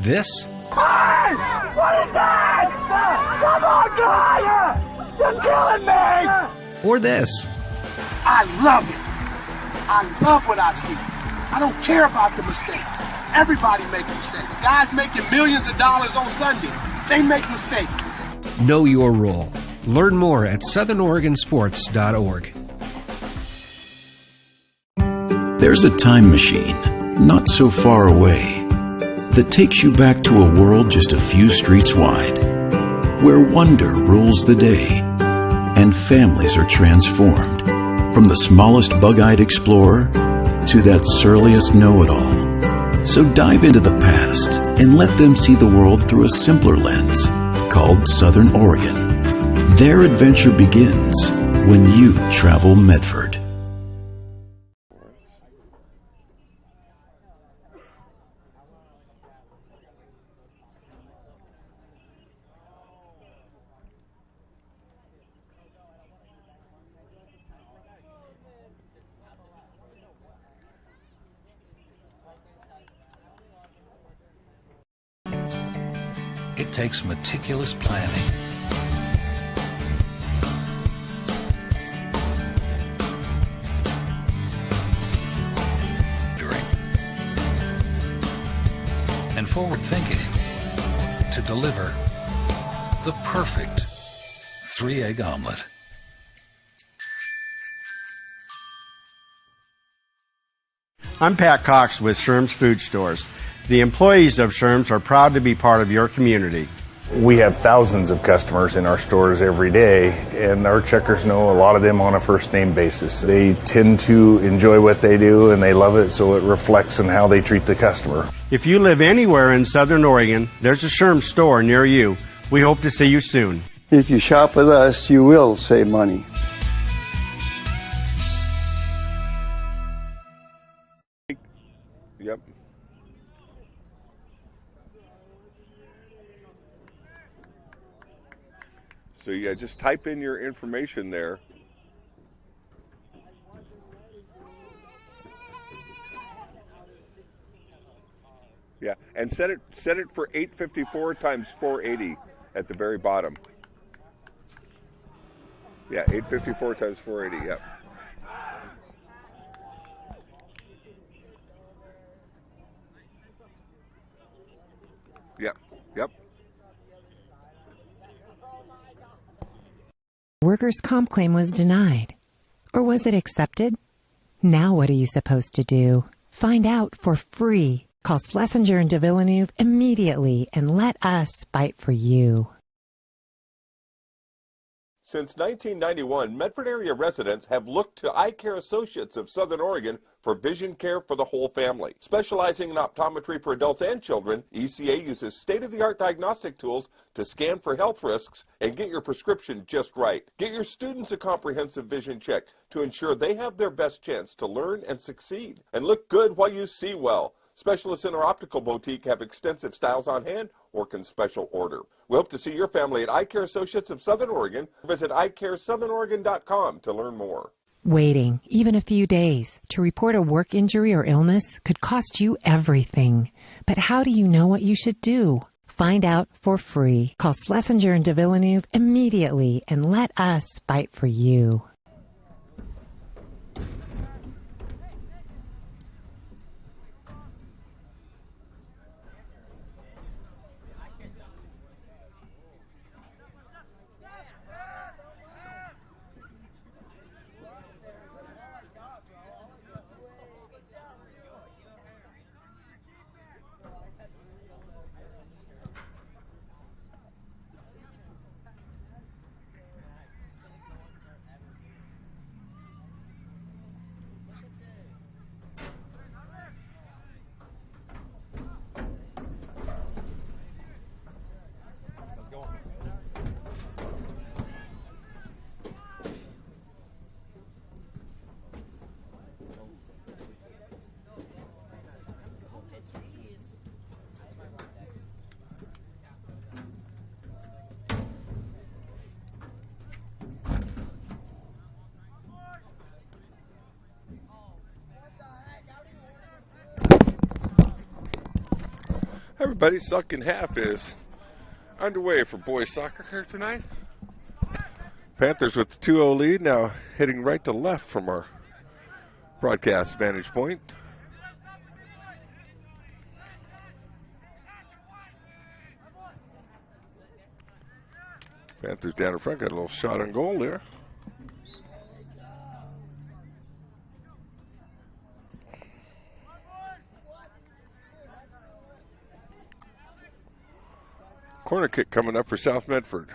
This? Hey! What is that? Come on, guy! You're killing me! Or this? I love it. I love what I see. I don't care about the mistakes. Everybody makes mistakes. Guys making millions of dollars on Sunday, they make mistakes. Know your role. Learn more at southernoregonsports.org. There's a time machine, not so far away, that takes you back to a world just a few streets wide, where wonder rules the day and families are transformed. From the smallest bug-eyed explorer to that surliest know-it-all. So dive into the past and let them see the world through a simpler lens called Southern Oregon. Their adventure begins when you travel Medford. It takes meticulous planning, and forward thinking to deliver the perfect 3-egg omelet. I'm Pat Cox with Sherm's Food Stores. The employees of Sherm's are proud to be part of your community. We have thousands of customers in our stores every day, and our checkers know a lot of them on a first name basis. They tend to enjoy what they do and they love it, so it reflects in how they treat the customer. If you live anywhere in Southern Oregon, there's a Sherm's store near you. We hope to see you soon. If you shop with us, you will save money. Yep. So yeah, just type in your information there. Yeah, and set it for 854 times 480 at the very bottom. Yeah, 854 times 480. Yep. Yep. Yep. Workers' comp claim was denied. Or was it accepted? Now what are you supposed to do? Find out for free. Call Schlesinger and de Villeneuve immediately and let us fight for you. Since 1991, Medford area residents have looked to Eye Care Associates of Southern Oregon for vision care for the whole family. Specializing in optometry for adults and children, ECA uses state-of-the-art diagnostic tools to scan for health risks and get your prescription just right. Get your students a comprehensive vision check to ensure they have their best chance to learn and succeed. And look good while you see well. Specialists in our optical boutique have extensive styles on hand or can special order. We hope to see your family at Eye Care Associates of Southern Oregon. Visit eyecaresouthern.oregon.com to learn more. Waiting, even a few days, to report a work injury or illness could cost you everything. But how do you know what you should do? Find out for free. Call Schlesinger and de Villeneuve immediately and let us fight for you. Everybody, second half is underway for boys soccer here tonight. Panthers with the 2-0 lead, now heading right to left from our broadcast vantage point. Panthers down in front, got a little shot on goal there. Corner kick coming up for South Medford.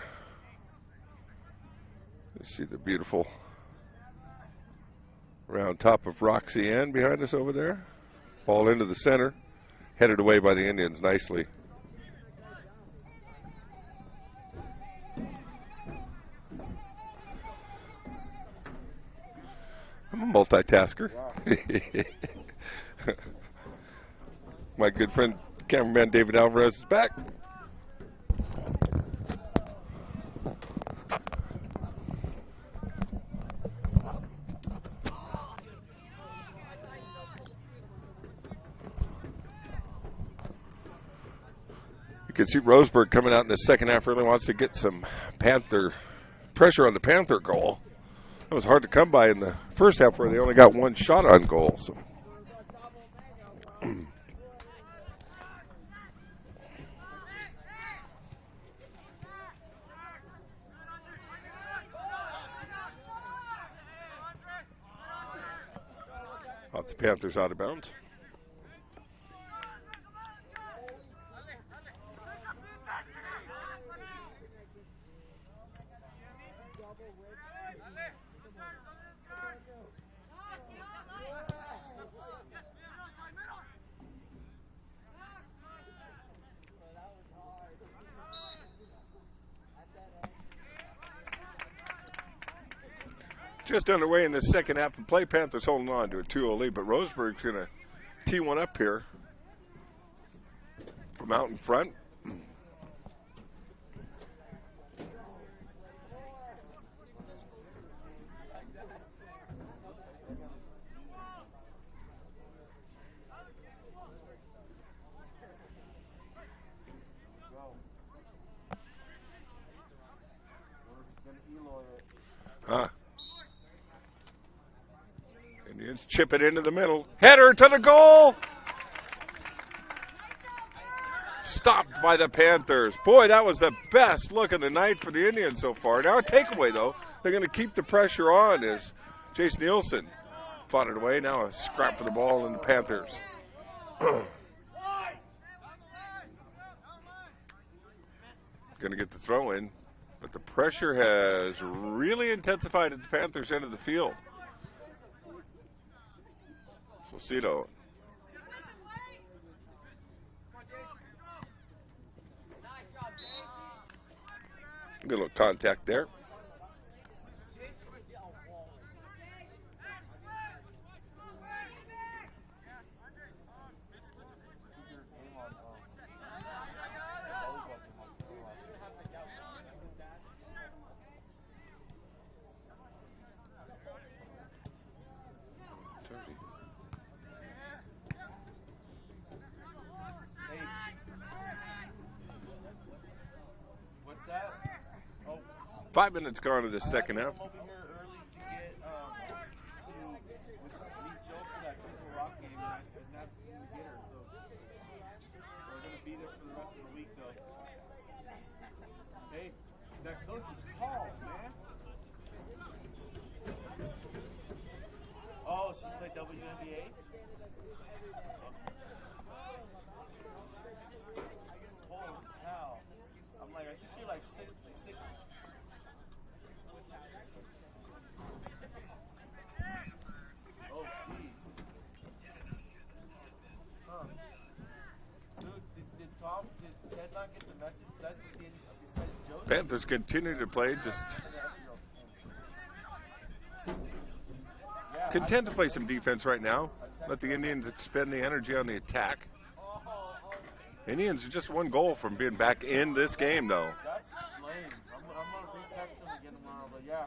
Let's see the beautiful round top of Roxy Ann behind us over there. Ball into the center, headed away by the Indians nicely. I'm a multitasker. My good friend, cameraman David Alvarez is back. You can see Roseburg coming out in the second half, really wants to get some Panther pressure on the Panther goal. It was hard to come by in the first half where they only got one shot on goal. So. Off the Panthers out of bounds. Just underway in the second half of play. Panthers holding on to a 2-0 lead, but Roseburg's going to tee one up here from out in front. Indians chip it into the middle. Header to the goal. Stopped by the Panthers. Boy, that was the best look of the night for the Indians so far. Now a takeaway, though. They're going to keep the pressure on as Jace Nielsen fought it away. Now a scrap for the ball and the Panthers. Going to get the throw in. But the pressure has really intensified at the Panthers' end of the field. Socito. Good little contact there. What's that? Oh, 5 minutes gone to the second half. I'm over here early to get to meet Joe for that Triple Rock game, and I didn't have to get her, so we're gonna be there for the rest of the week, though. Hey, that coach is tall, man. Oh, she played WNBA. Holy cow! I'm like, I think you're like 6'6". Oh, jeez. Huh. Dude, did Ted not get the message? Did I just see any besides Joe? Panthers continue to play, just content to play some defense right now. Let the Indians expend the energy on the attack. Indians are just one goal from being back in this game, though. That's lame. I'm going to re-text him again tomorrow, but yeah.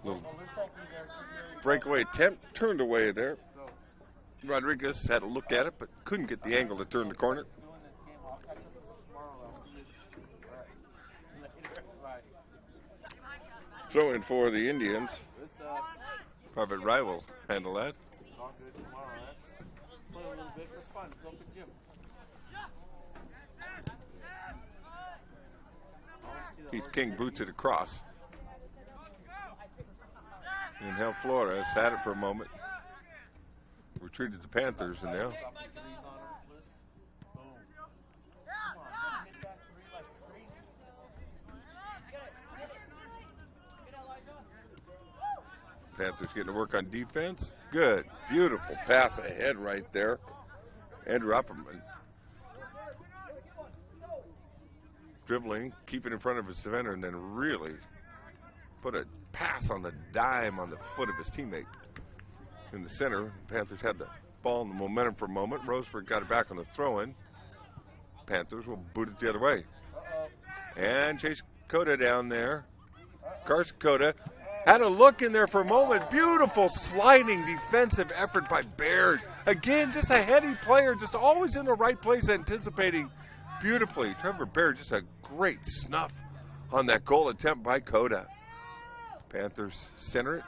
Little Well, this won't be there, so breakaway attempt turned away there. Rodriguez had a look at it, but couldn't get the angle to turn the corner. doing this game. I'll catch up with you tomorrow. I'll see you. All right. Bye. Throw in for the Indians. This, Private Rye will handle that. all good tomorrow, eh? Play a little bit for fun. It's open gym. Keith King boots it across. And Hal Flores had it for a moment. Retreated the Panthers, and now Panthers getting to work on defense. Good, beautiful pass ahead right there. Andrew Opperman dribbling, keeping in front of his defender, and then really put a pass on the dime on the foot of his teammate. In the center, Panthers had the ball and the momentum for a moment. Roseburg got it back on the throw-in. Panthers will boot it the other way. And Chase Cota down there. Carson Cota had a look in there for a moment. Beautiful sliding defensive effort by Baird. Again, just a heady player, just always in the right place, anticipating beautifully. Trevor Baird, just a great snuff on that goal attempt by Cota. Panthers center it.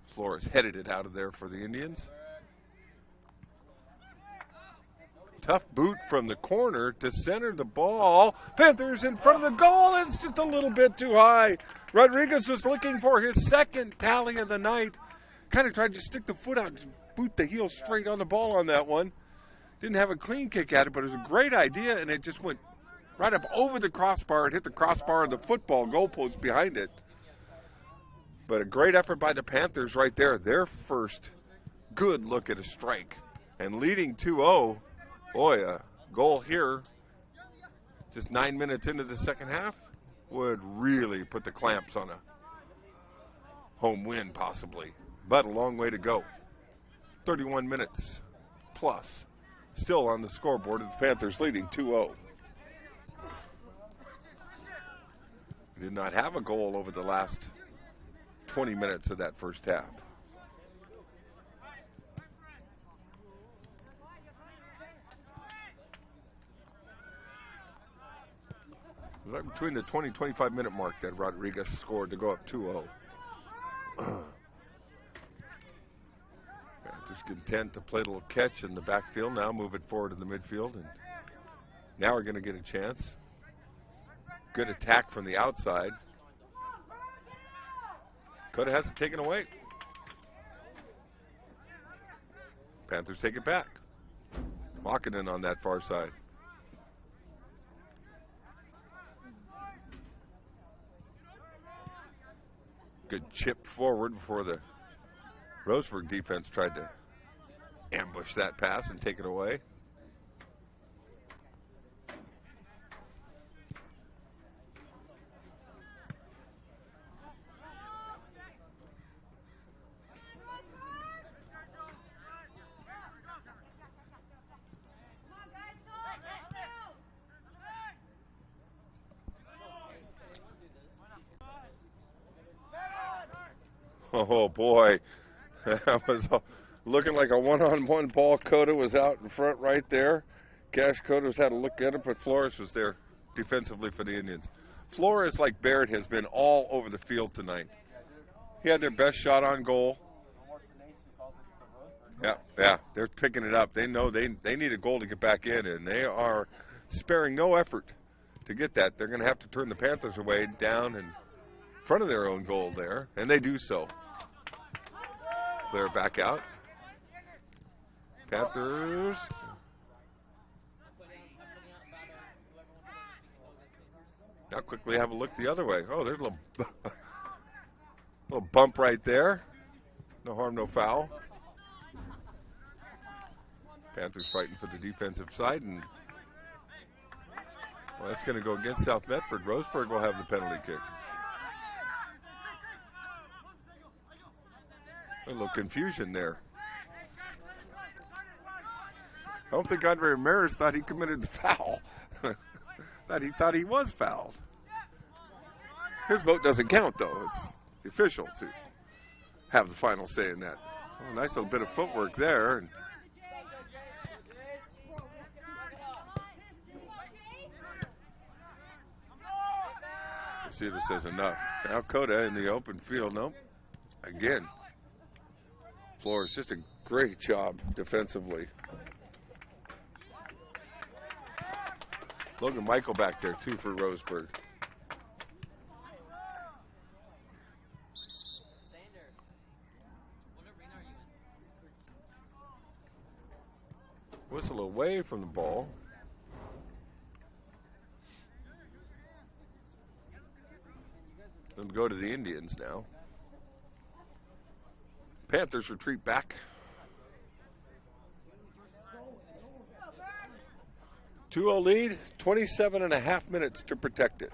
Flores headed it out of there for the Indians. Tough boot from the corner to center the ball. Panthers in front of the goal. It's just a little bit too high. Rodriguez was looking for his second tally of the night. Kind of tried to stick the foot out and boot the heel straight on the ball on that one. Didn't have a clean kick at it, but it was a great idea, and it just went right up over the crossbar and hit the crossbar of the football goalpost behind it. But a great effort by the Panthers right there. Their first good look at a strike. And leading 2-0. Boy, a goal here just 9 minutes into the second half would really put the clamps on a home win possibly. But a long way to go. 31 minutes plus. Still on the scoreboard, the Panthers leading 2-0. We did not have a goal over the last 20 minutes of that first half. Right between the 20-25 minute mark that Rodriguez scored to go up 2-0. Panthers content to play a little catch in the backfield, now move it forward in the midfield, and now we're going to get a chance. Good attack from the outside. Cota has it taken away. Panthers take it back. Mocking on that far side. Good chip forward before the Roseburg defense tried to ambush that pass and take it away. Oh, boy. That was looking like a one-on-one ball. Cota was out in front right there. Cash Cota's had a look at it, but Flores was there defensively for the Indians. Flores, like Barrett, has been all over the field tonight. He had their best shot on goal. Yeah, they're picking it up. They know they need a goal to get back in, and they are sparing no effort to get that. They're going to have to turn the Panthers away down in front of their own goal there, and they do so. Clear back out. Panthers. Now quickly have a look the other way. Oh, there's a little bump right there. No harm, no foul. Panthers fighting for the defensive side, and well, that's going to go against South Medford. Roseburg will have the penalty kick. A little confusion there. I don't think Andre Ramirez thought he committed the foul. He thought he was fouled. His vote doesn't count, though. It's the officials who have the final say in that. Oh, nice little bit of footwork there. And let's see if it says enough. Now Cota in the open field. Nope. Again. Flores, just a great job defensively. Logan Michael back there, too, for Roseburg. Whistle away from the ball. Them go to the Indians now. Panthers retreat back. 2-0 lead, 27.5 minutes to protect it.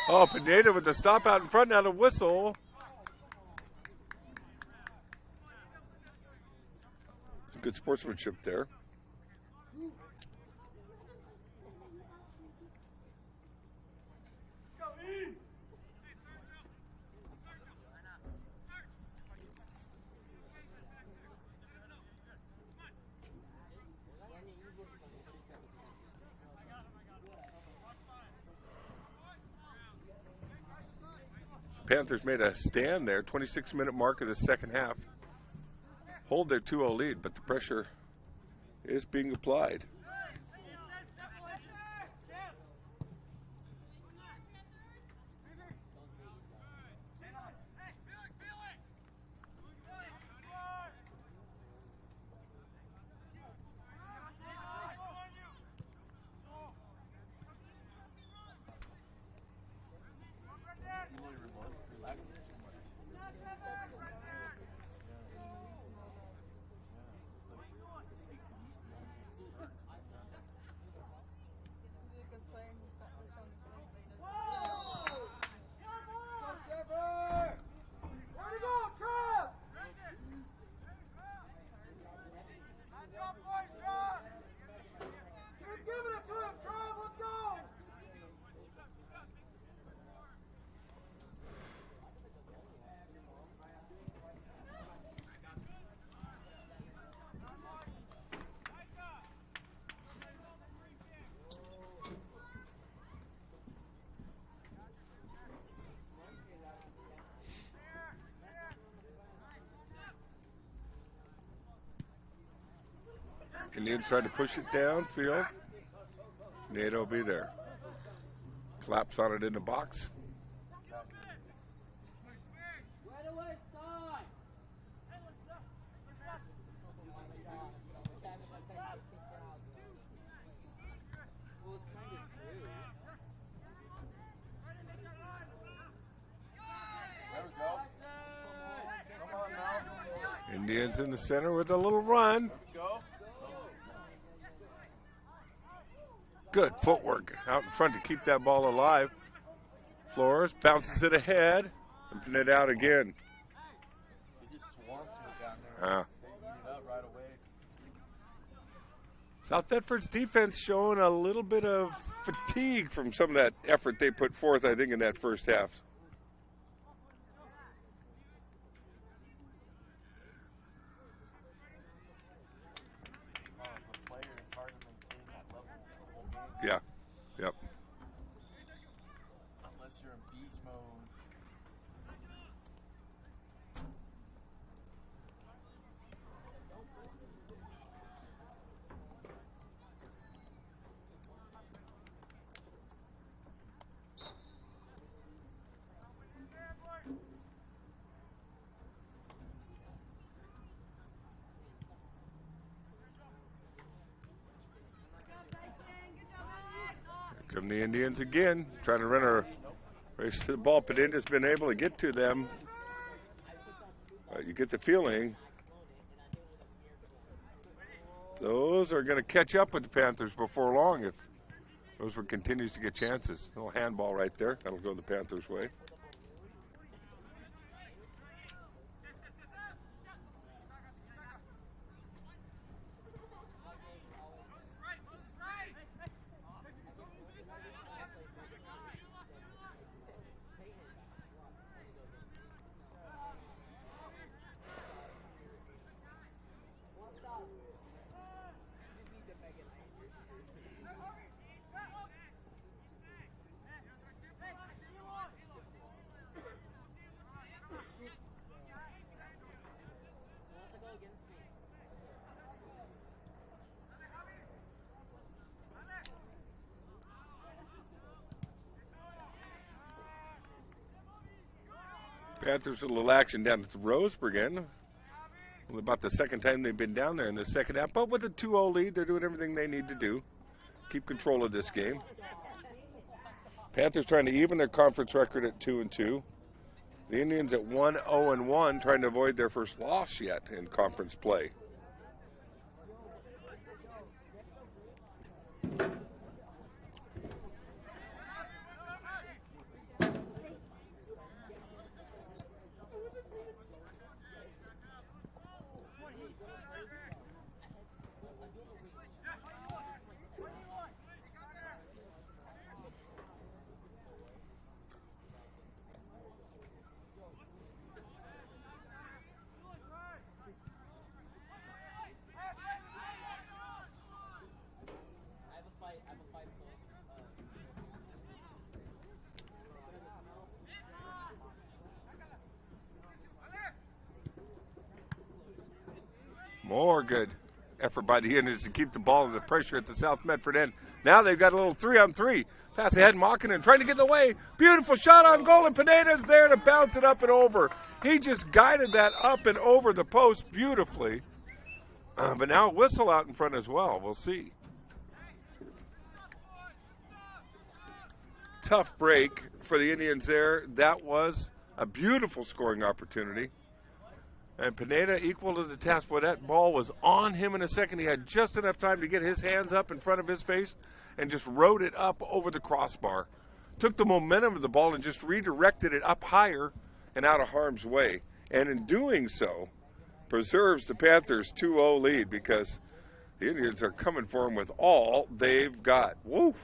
Oh, Pineda with the stop out in front, now the whistle. Some good sportsmanship there. Panthers made a stand there, 26-minute mark of the second half. Hold their 2-0 lead, but the pressure is being applied. Indians trying to push it downfield. Nato will be there. Claps on it in the box. Indians in the center with a little run. Good footwork out in front to keep that ball alive. Flores bounces it ahead and putting it out again. They just swamped me down there. They eat it up right away. South Medford's defense showing a little bit of fatigue from some of that effort they put forth, I think, in that first half. Yeah. Yep. Unless you're in beast mode. Come the Indians again, trying to run a race to the ball. Peneda's been able to get to them. You get the feeling those are going to catch up with the Panthers before long if Roseburg continues to get chances. A little handball right there. That'll go the Panthers' way. Panthers with a little action down at the Roseburg end. Well, about the second time they've been down there in the second half. But with a 2-0 lead, they're doing everything they need to do. Keep control of this game. Panthers trying to even their conference record at 2-2. The Indians at 1-0-1, trying to avoid their first loss yet in conference play. More good effort by the Indians to keep the ball under pressure at the South Medford end. Now they've got a little 3-on-3. Pass ahead, Mokkinen trying to get in the way. Beautiful shot on goal, and Pineda's there to bounce it up and over. He just guided that up and over the post beautifully. But now a whistle out in front as well. We'll see. Tough break for the Indians there. That was a beautiful scoring opportunity. And Pineda equal to the task. Boy, that ball was on him in a second. He had just enough time to get his hands up in front of his face and just rode it up over the crossbar. Took the momentum of the ball and just redirected it up higher and out of harm's way. And in doing so, preserves the Panthers' 2-0 lead because the Indians are coming for him with all they've got. Woo!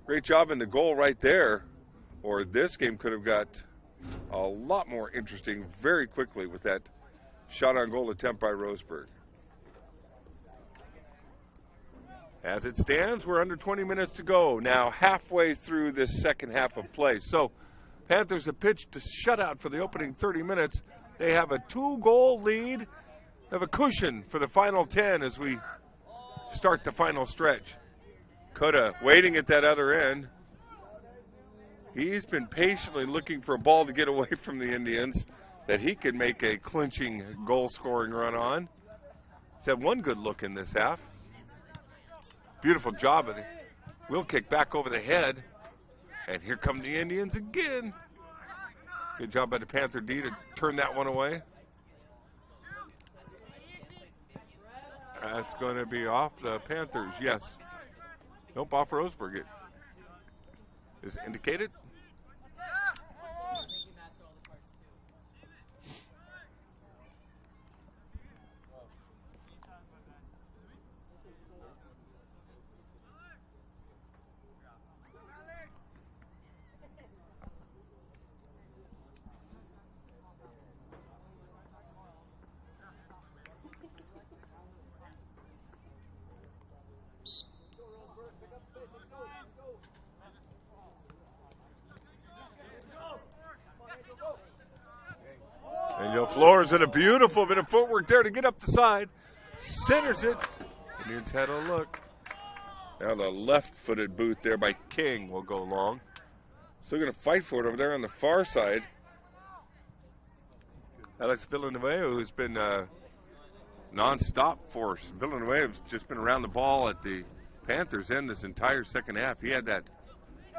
Great job in the goal right there. Or this game could have got a lot more interesting very quickly with that shot on goal attempt by Roseburg. As it stands, we're under 20 minutes to go. Now halfway through this second half of play. So Panthers have pitched a shutout for the opening 30 minutes. They have a 2-goal lead. They have a cushion for the final 10 as we start the final stretch. Cota waiting at that other end. He's been patiently looking for a ball to get away from the Indians that he could make a clinching goal-scoring run on. He's had one good look in this half. Beautiful job of it. Wheel kick back over the head. And here come the Indians again. Good job by the Panther D to turn that one away. That's going to be off the Panthers, yes. Nope, off Roseburg. It is indicated. And Flores did a beautiful bit of footwork there to get up the side. Centers it. Indians had a look. Now the left-footed boot there by King will go long. Still going to fight for it over there on the far side. Alex Villanueva, who's been non-stop force. Villanueva's just been around the ball at the Panthers end this entire second half. He had that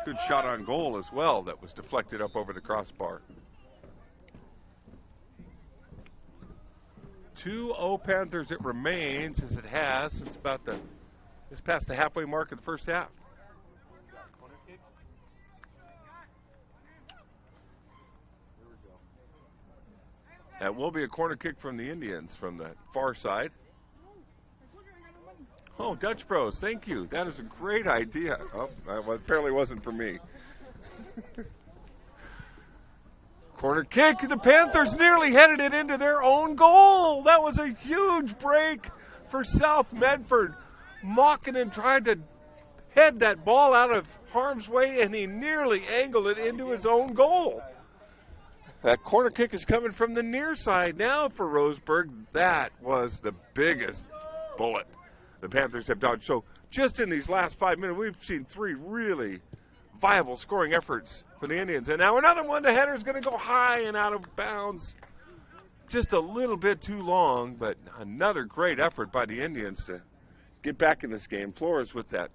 good shot on goal as well that was deflected up over the crossbar. 2-0 Panthers it remains, as it has since it's past the halfway mark of the first half. That will be a corner kick from the Indians from the far side. Oh, Dutch Bros, thank you. That is a great idea. Oh, well, apparently wasn't for me. Corner kick. The Panthers nearly headed it into their own goal. That was a huge break for South Medford. Mocking and tried to head that ball out of harm's way, and he nearly angled it into his own goal. That corner kick is coming from the near side now for Roseburg. That was the biggest bullet the Panthers have dodged. So just in these last 5 minutes, we've seen three really viable scoring efforts for the Indians. And now another one, the header is going to go high and out of bounds. Just a little bit too long, but another great effort by the Indians to get back in this game. Flores with that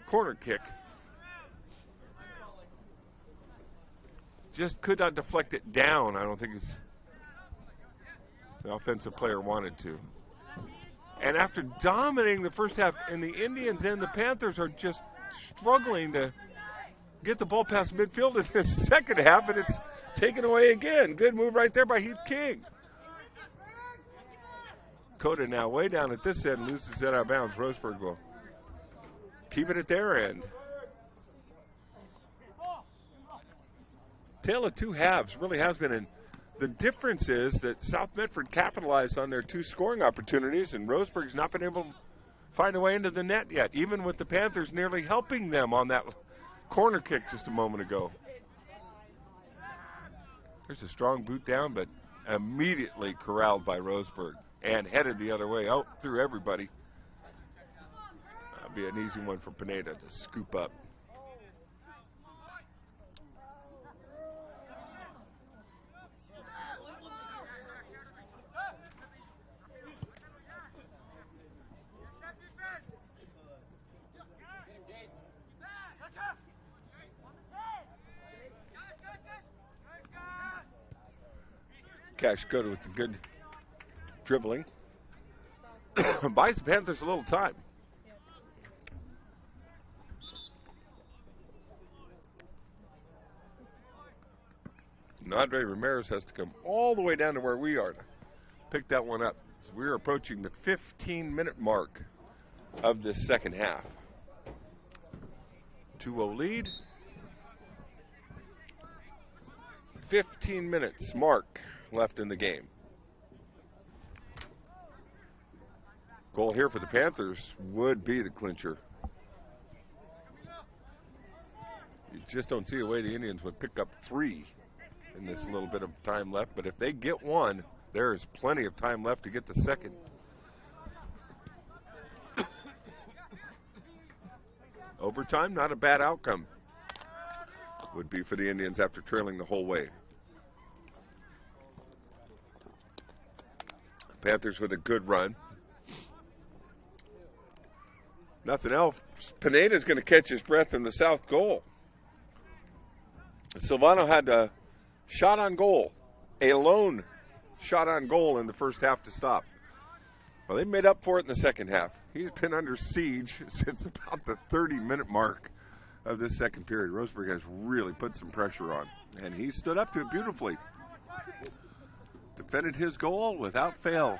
corner kick. Just could not deflect it down. I don't think the offensive player wanted to. And after dominating the first half in the Indians end, the Panthers are just struggling to get the ball past midfield in the second half, and it's taken away again. Good move right there by Heath King. Cota now way down at this end, loses it out of bounds. Roseburg will keep it at their end. Tale of two halves really has been, and the difference is that South Medford capitalized on their two scoring opportunities, and Roseburg's not been able to find a way into the net yet, even with the Panthers nearly helping them on that corner kick just a moment ago. There's a strong boot down, but immediately corralled by Roseburg and headed the other way out through everybody. That'd be an easy one for Pineda to scoop up. Cash Cota with the good dribbling. Buys the Panthers a little time. Andre Ramirez has to come all the way down to where we are to pick that one up. So we're approaching the 15-minute mark of this second half. 2-0 lead. 15 minutes mark left in the game. Goal here for the Panthers would be the clincher. You just don't see a way the Indians would pick up three in this little bit of time left, but if they get one, there is plenty of time left to get the second. Overtime, not a bad outcome. Would be for the Indians after trailing the whole way. Panthers with a good run. Nothing else. Pineda's going to catch his breath in the south goal. Silvano had a shot on goal, a lone shot on goal in the first half to stop. Well, they made up for it in the second half. He's been under siege since about the 30-minute mark of this second period. Roseburg has really put some pressure on, and he stood up to it beautifully. Defended his goal without fail.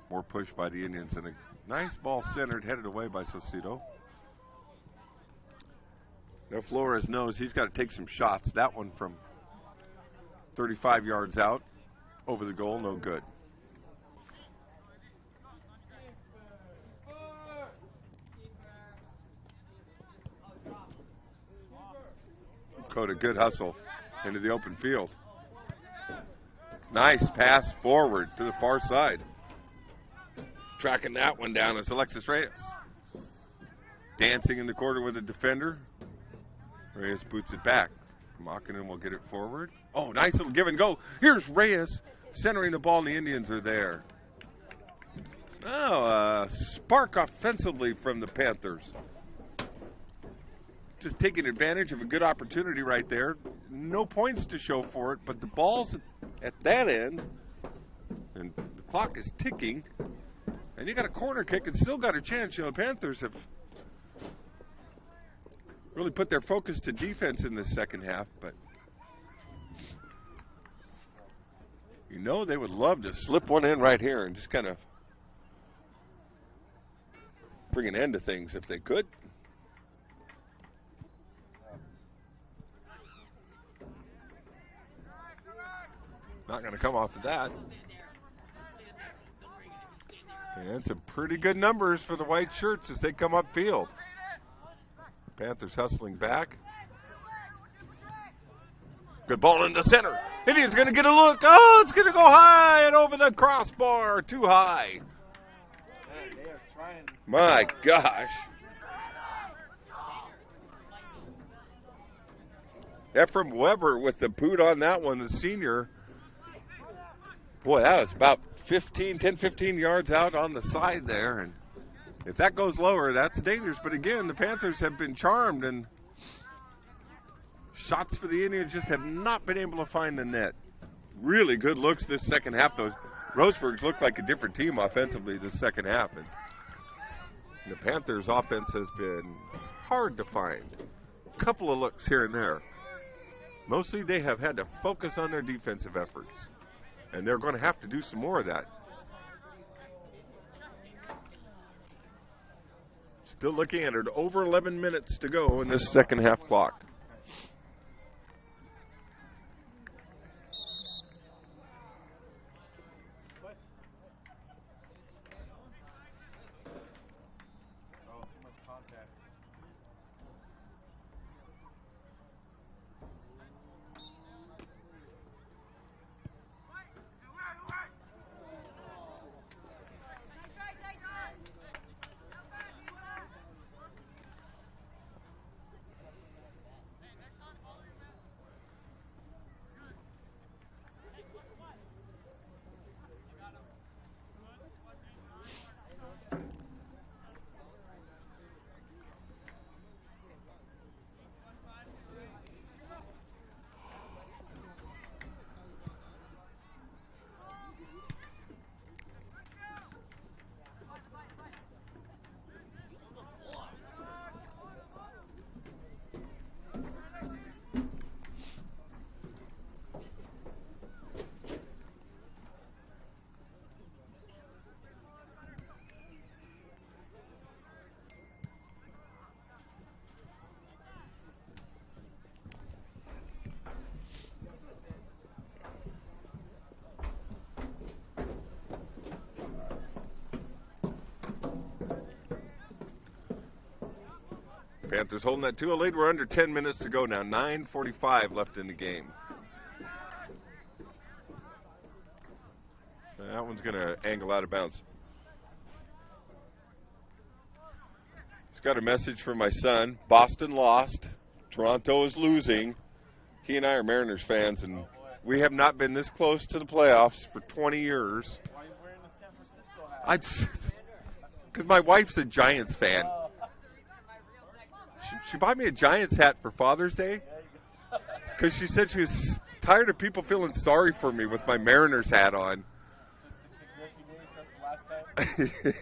More push by the Indians, and a nice ball centered, headed away by Saucedo. Now Flores knows he's got to take some shots. That one from 35 yards out, over the goal, no good. Dakota, good hustle into the open field. Nice pass forward to the far side. Tracking that one down is Alexis Reyes. Dancing in the corner with a defender. Reyes boots it back. Makinen will get it forward. Oh, nice little give and go. Here's Reyes centering the ball, and the Indians are there. Oh, spark offensively from the Panthers. Just taking advantage of a good opportunity right there. No points to show for it, but the ball's at that end, and the clock is ticking, and you got a corner kick and still got a chance. You know, the Panthers have really put their focus to defense in the second half, but you know they would love to slip one in right here and just kind of bring an end to things if they could. Not going to come off of that. And some pretty good numbers for the white shirts as they come upfield. Panthers hustling back. Good ball in the center. Indians going to get a look. Oh, it's going to go high and over the crossbar. Too high. Man, they are trying. My gosh. Ephraim Weber with the boot on that one, the senior. Boy, that was about 10, 15 yards out on the side there. And if that goes lower, that's dangerous. But again, the Panthers have been charmed, and shots for the Indians just have not been able to find the net. Really good looks this second half, though. Roseburg's looked like a different team offensively this second half. And the Panthers' offense has been hard to find. A couple of looks here and there. Mostly they have had to focus on their defensive efforts. And they're going to have to do some more of that. Still looking at it, over 11 minutes to go in this second half clock. Oh, too much contact. Panthers holding that 2-0 lead. We're under 10 minutes to go now. 9:45 left in the game. That one's going to angle out of bounds. Just got a message from my son. Boston lost. Toronto is losing. He and I are Mariners fans, and we have not been this close to the playoffs for 20 years. Why are you wearing the San Francisco hat? Because my wife's a Giants fan. She bought me a Giants hat for Father's Day because she said she was tired of people feeling sorry for me with my Mariners hat on.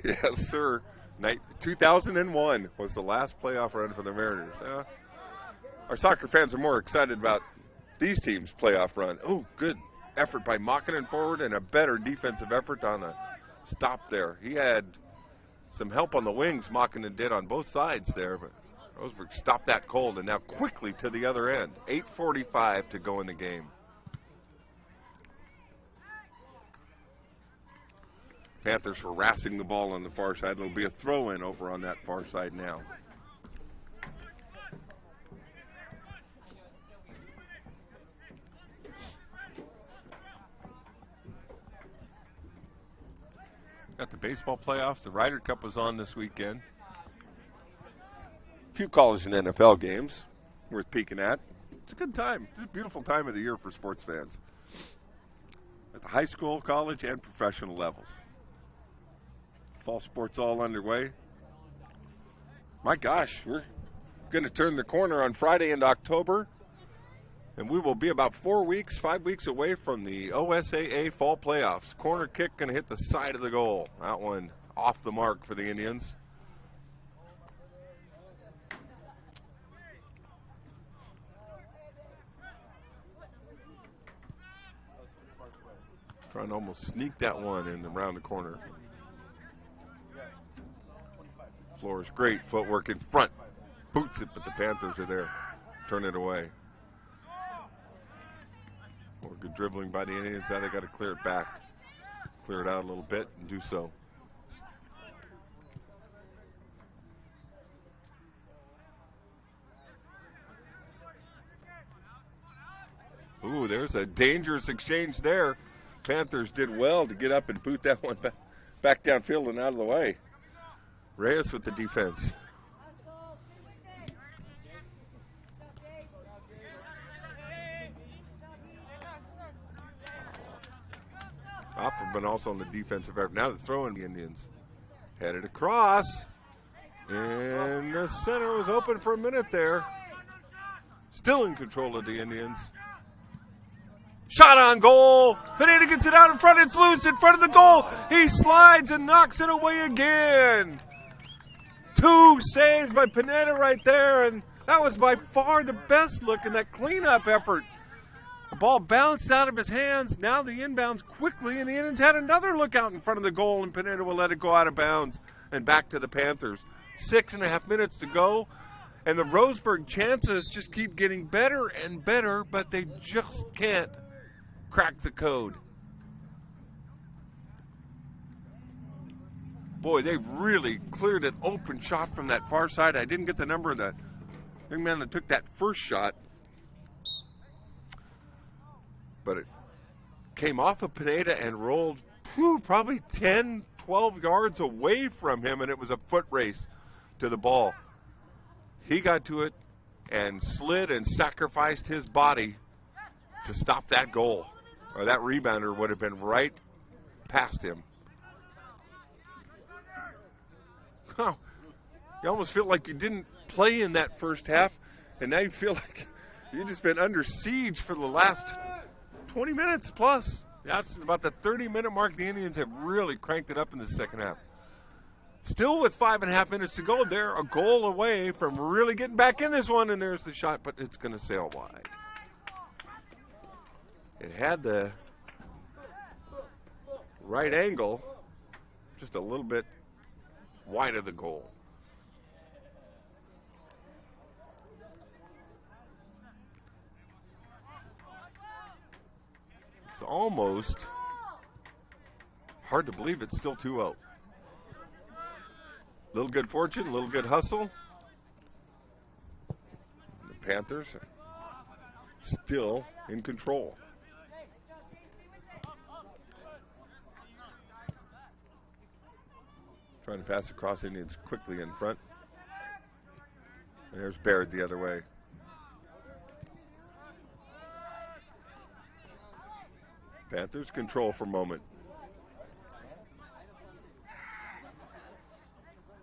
Yes, sir. 2001 was the last playoff run for the Mariners. Our soccer fans are more excited about these teams' playoff run. Oh, good effort by Mokkinen forward and a better defensive effort on the stop there. He had some help on the wings, Mokkinen did on both sides there, but Roseburg stopped that cold, and now quickly to the other end. 8:45 to go in the game. Panthers harassing the ball on the far side. It'll be a throw-in over on that far side now. Got the baseball playoffs. The Ryder Cup was on this weekend. A few college and NFL games worth peeking at. It's a good time. It's a beautiful time of the year for sports fans. At the high school, college, and professional levels. Fall sports all underway. My gosh, we're going to turn the corner on Friday in October, and we will be about 5 weeks away from the OSAA fall playoffs. Corner kick going to hit the side of the goal. That one off the mark for the Indians. Trying to almost sneak that one in around the corner. Flores, great footwork in front. Boots it, but the Panthers are there. Turn it away. More good dribbling by the Indians. Now they got to clear it back. Clear it out a little bit and do so. Ooh, there's a dangerous exchange there. Panthers did well to get up and boot that one back downfield and out of the way. Reyes with the defense. Opperman also on the defensive effort. Now the throw in the Indians. Headed across. And the center was open for a minute there. Still in control of the Indians. Shot on goal. Pineda gets it out in front. It's loose in front of the goal. He slides and knocks it away again. 2 saves by Pineda right there, and that was by far the best look in that cleanup effort. The ball bounced out of his hands. Now the inbounds quickly, and the Indians had another look out in front of the goal, and Pineda will let it go out of bounds and back to the Panthers. 6.5 minutes to go, and the Roseburg chances just keep getting better and better, but they just can't crack the code. Boy, they really cleared an open shot from that far side. I didn't get the number of the young man that took that first shot, but it came off of Pineda and rolled probably 10, 12 yards away from him, and it was a foot race to the ball. He got to it and slid and sacrificed his body to stop that goal, or that rebounder would have been right past him. Oh, you almost feel like you didn't play in that first half, and now you feel like you've just been under siege for the last 20 minutes plus. Yeah, it's about the 30-minute mark. The Indians have really cranked it up in the second half. Still with 5.5 minutes to go, they're a goal away from really getting back in this one, and there's the shot, but it's going to sail wide. It had the right angle, just a little bit wide of the goal. It's almost hard to believe it's still 2-0. Little good fortune, little good hustle. And the Panthers are still in control. Trying to pass across Indians quickly in front. And there's Baird the other way. Panthers control for a moment.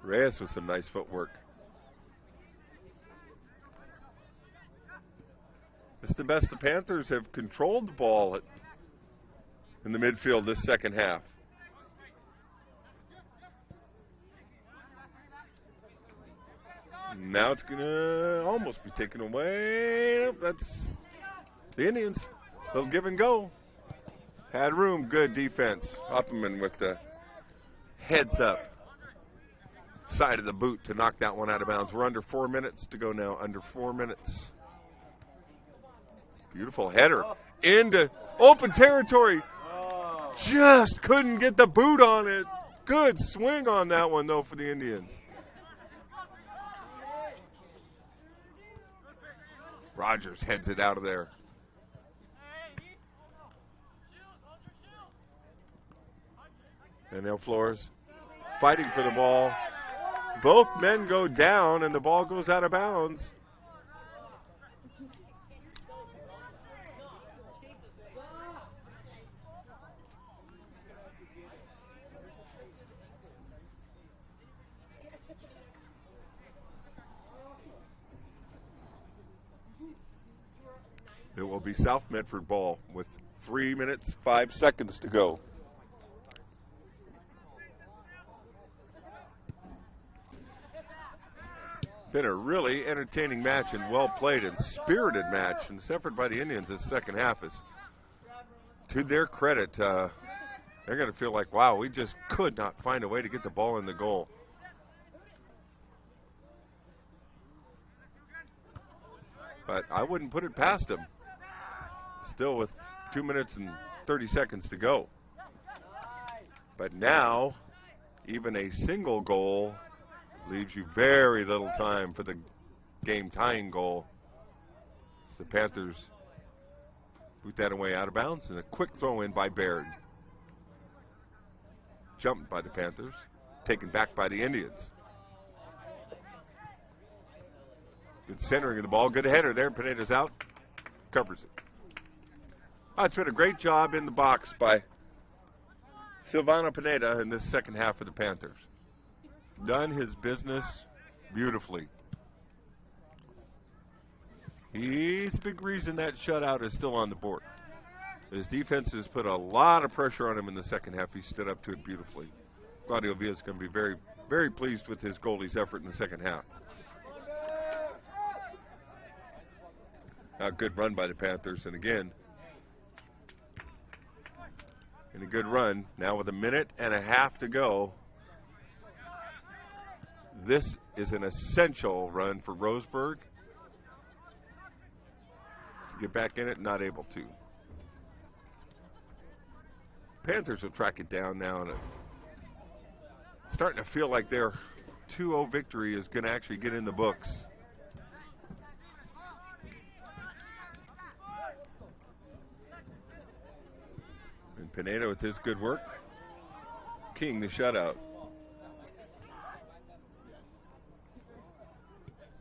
Reyes with some nice footwork. It's the best the Panthers have controlled the ball in the midfield this second half. Now it's going to almost be taken away. Nope, that's the Indians. They'll give and go. Had room, good defense. Opperman with the heads up. Side of the boot to knock that one out of bounds. We're under 4 minutes to go now. Under 4 minutes. Beautiful header into open territory. Just couldn't get the boot on it. Good swing on that one, though, for the Indians. Rogers heads it out of there. And now Flores fighting for the ball. Both men go down, and the ball goes out of bounds. It will be South Medford ball with 3 minutes, 5 seconds to go. Been a really entertaining match and well played and spirited match. And this effort by the Indians this second half is, to their credit, they're going to feel like, wow, we just could not find a way to get the ball in the goal. But I wouldn't put it past them. Still with 2 minutes and 30 seconds to go. But now, even a single goal leaves you very little time for the game-tying goal. The Panthers boot that away out of bounds, and a quick throw-in by Baird. Jumped by the Panthers, taken back by the Indians. Good centering of the ball, good header there. Pineda's out, covers it. Oh, it's been a great job in the box by Silvano Pineda in this second half for the Panthers. Done his business beautifully. He's a big reason that shutout is still on the board. His defense has put a lot of pressure on him in the second half. He stood up to it beautifully. Claudio Villa is going to be very, very pleased with his goalie's effort in the second half. Now, a good run by the Panthers, and again, in a good run. Now with 1.5 minutes to go. This is an essential run for Roseburg. To get back in it, not able to. Panthers will track it down now, and starting to feel like their 2-0 victory is going to actually get in the books. And Pineda with his good work. King the shutout.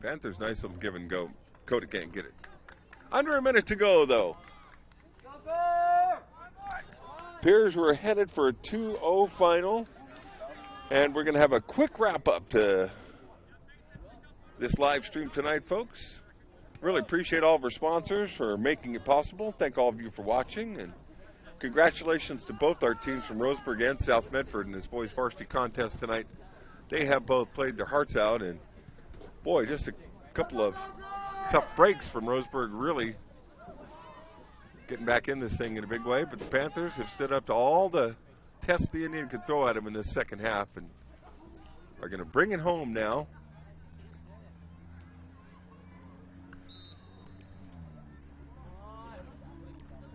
Panthers nice little give and go. Coda can't get it. Under 1 minute to go, though. Piers, we're headed for a 2-0 final. And we're going to have a quick wrap-up to this live stream tonight, folks. Really appreciate all of our sponsors for making it possible. Thank all of you for watching. And congratulations to both our teams from Roseburg and South Medford in this boys varsity contest tonight. They have both played their hearts out, and boy, just a couple of tough breaks from Roseburg, really getting back in this thing in a big way. But the Panthers have stood up to all the tests the Indian could throw at them in this second half and are going to bring it home now.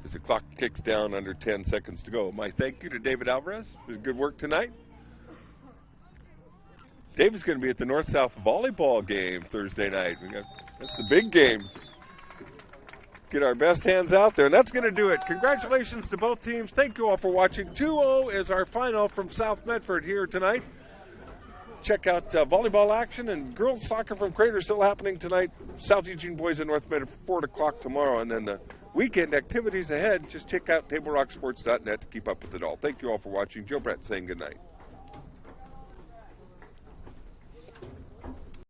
As the clock ticks down, under 10 seconds to go. My thank you to David Alvarez. It was good work tonight. David's going to be at the North-South volleyball game Thursday night. That's the big game. Get our best hands out there, and that's going to do it. Congratulations to both teams. Thank you all for watching. 2-0 is our final from South Medford here tonight. check out volleyball action and girls soccer from Crater still happening tonight. South Eugene boys in North Medford 4 o'clock tomorrow. And then the weekend activities ahead. Just check out TableRockSports.net to keep up with it all. Thank you all for watching. Joe Brett saying good night.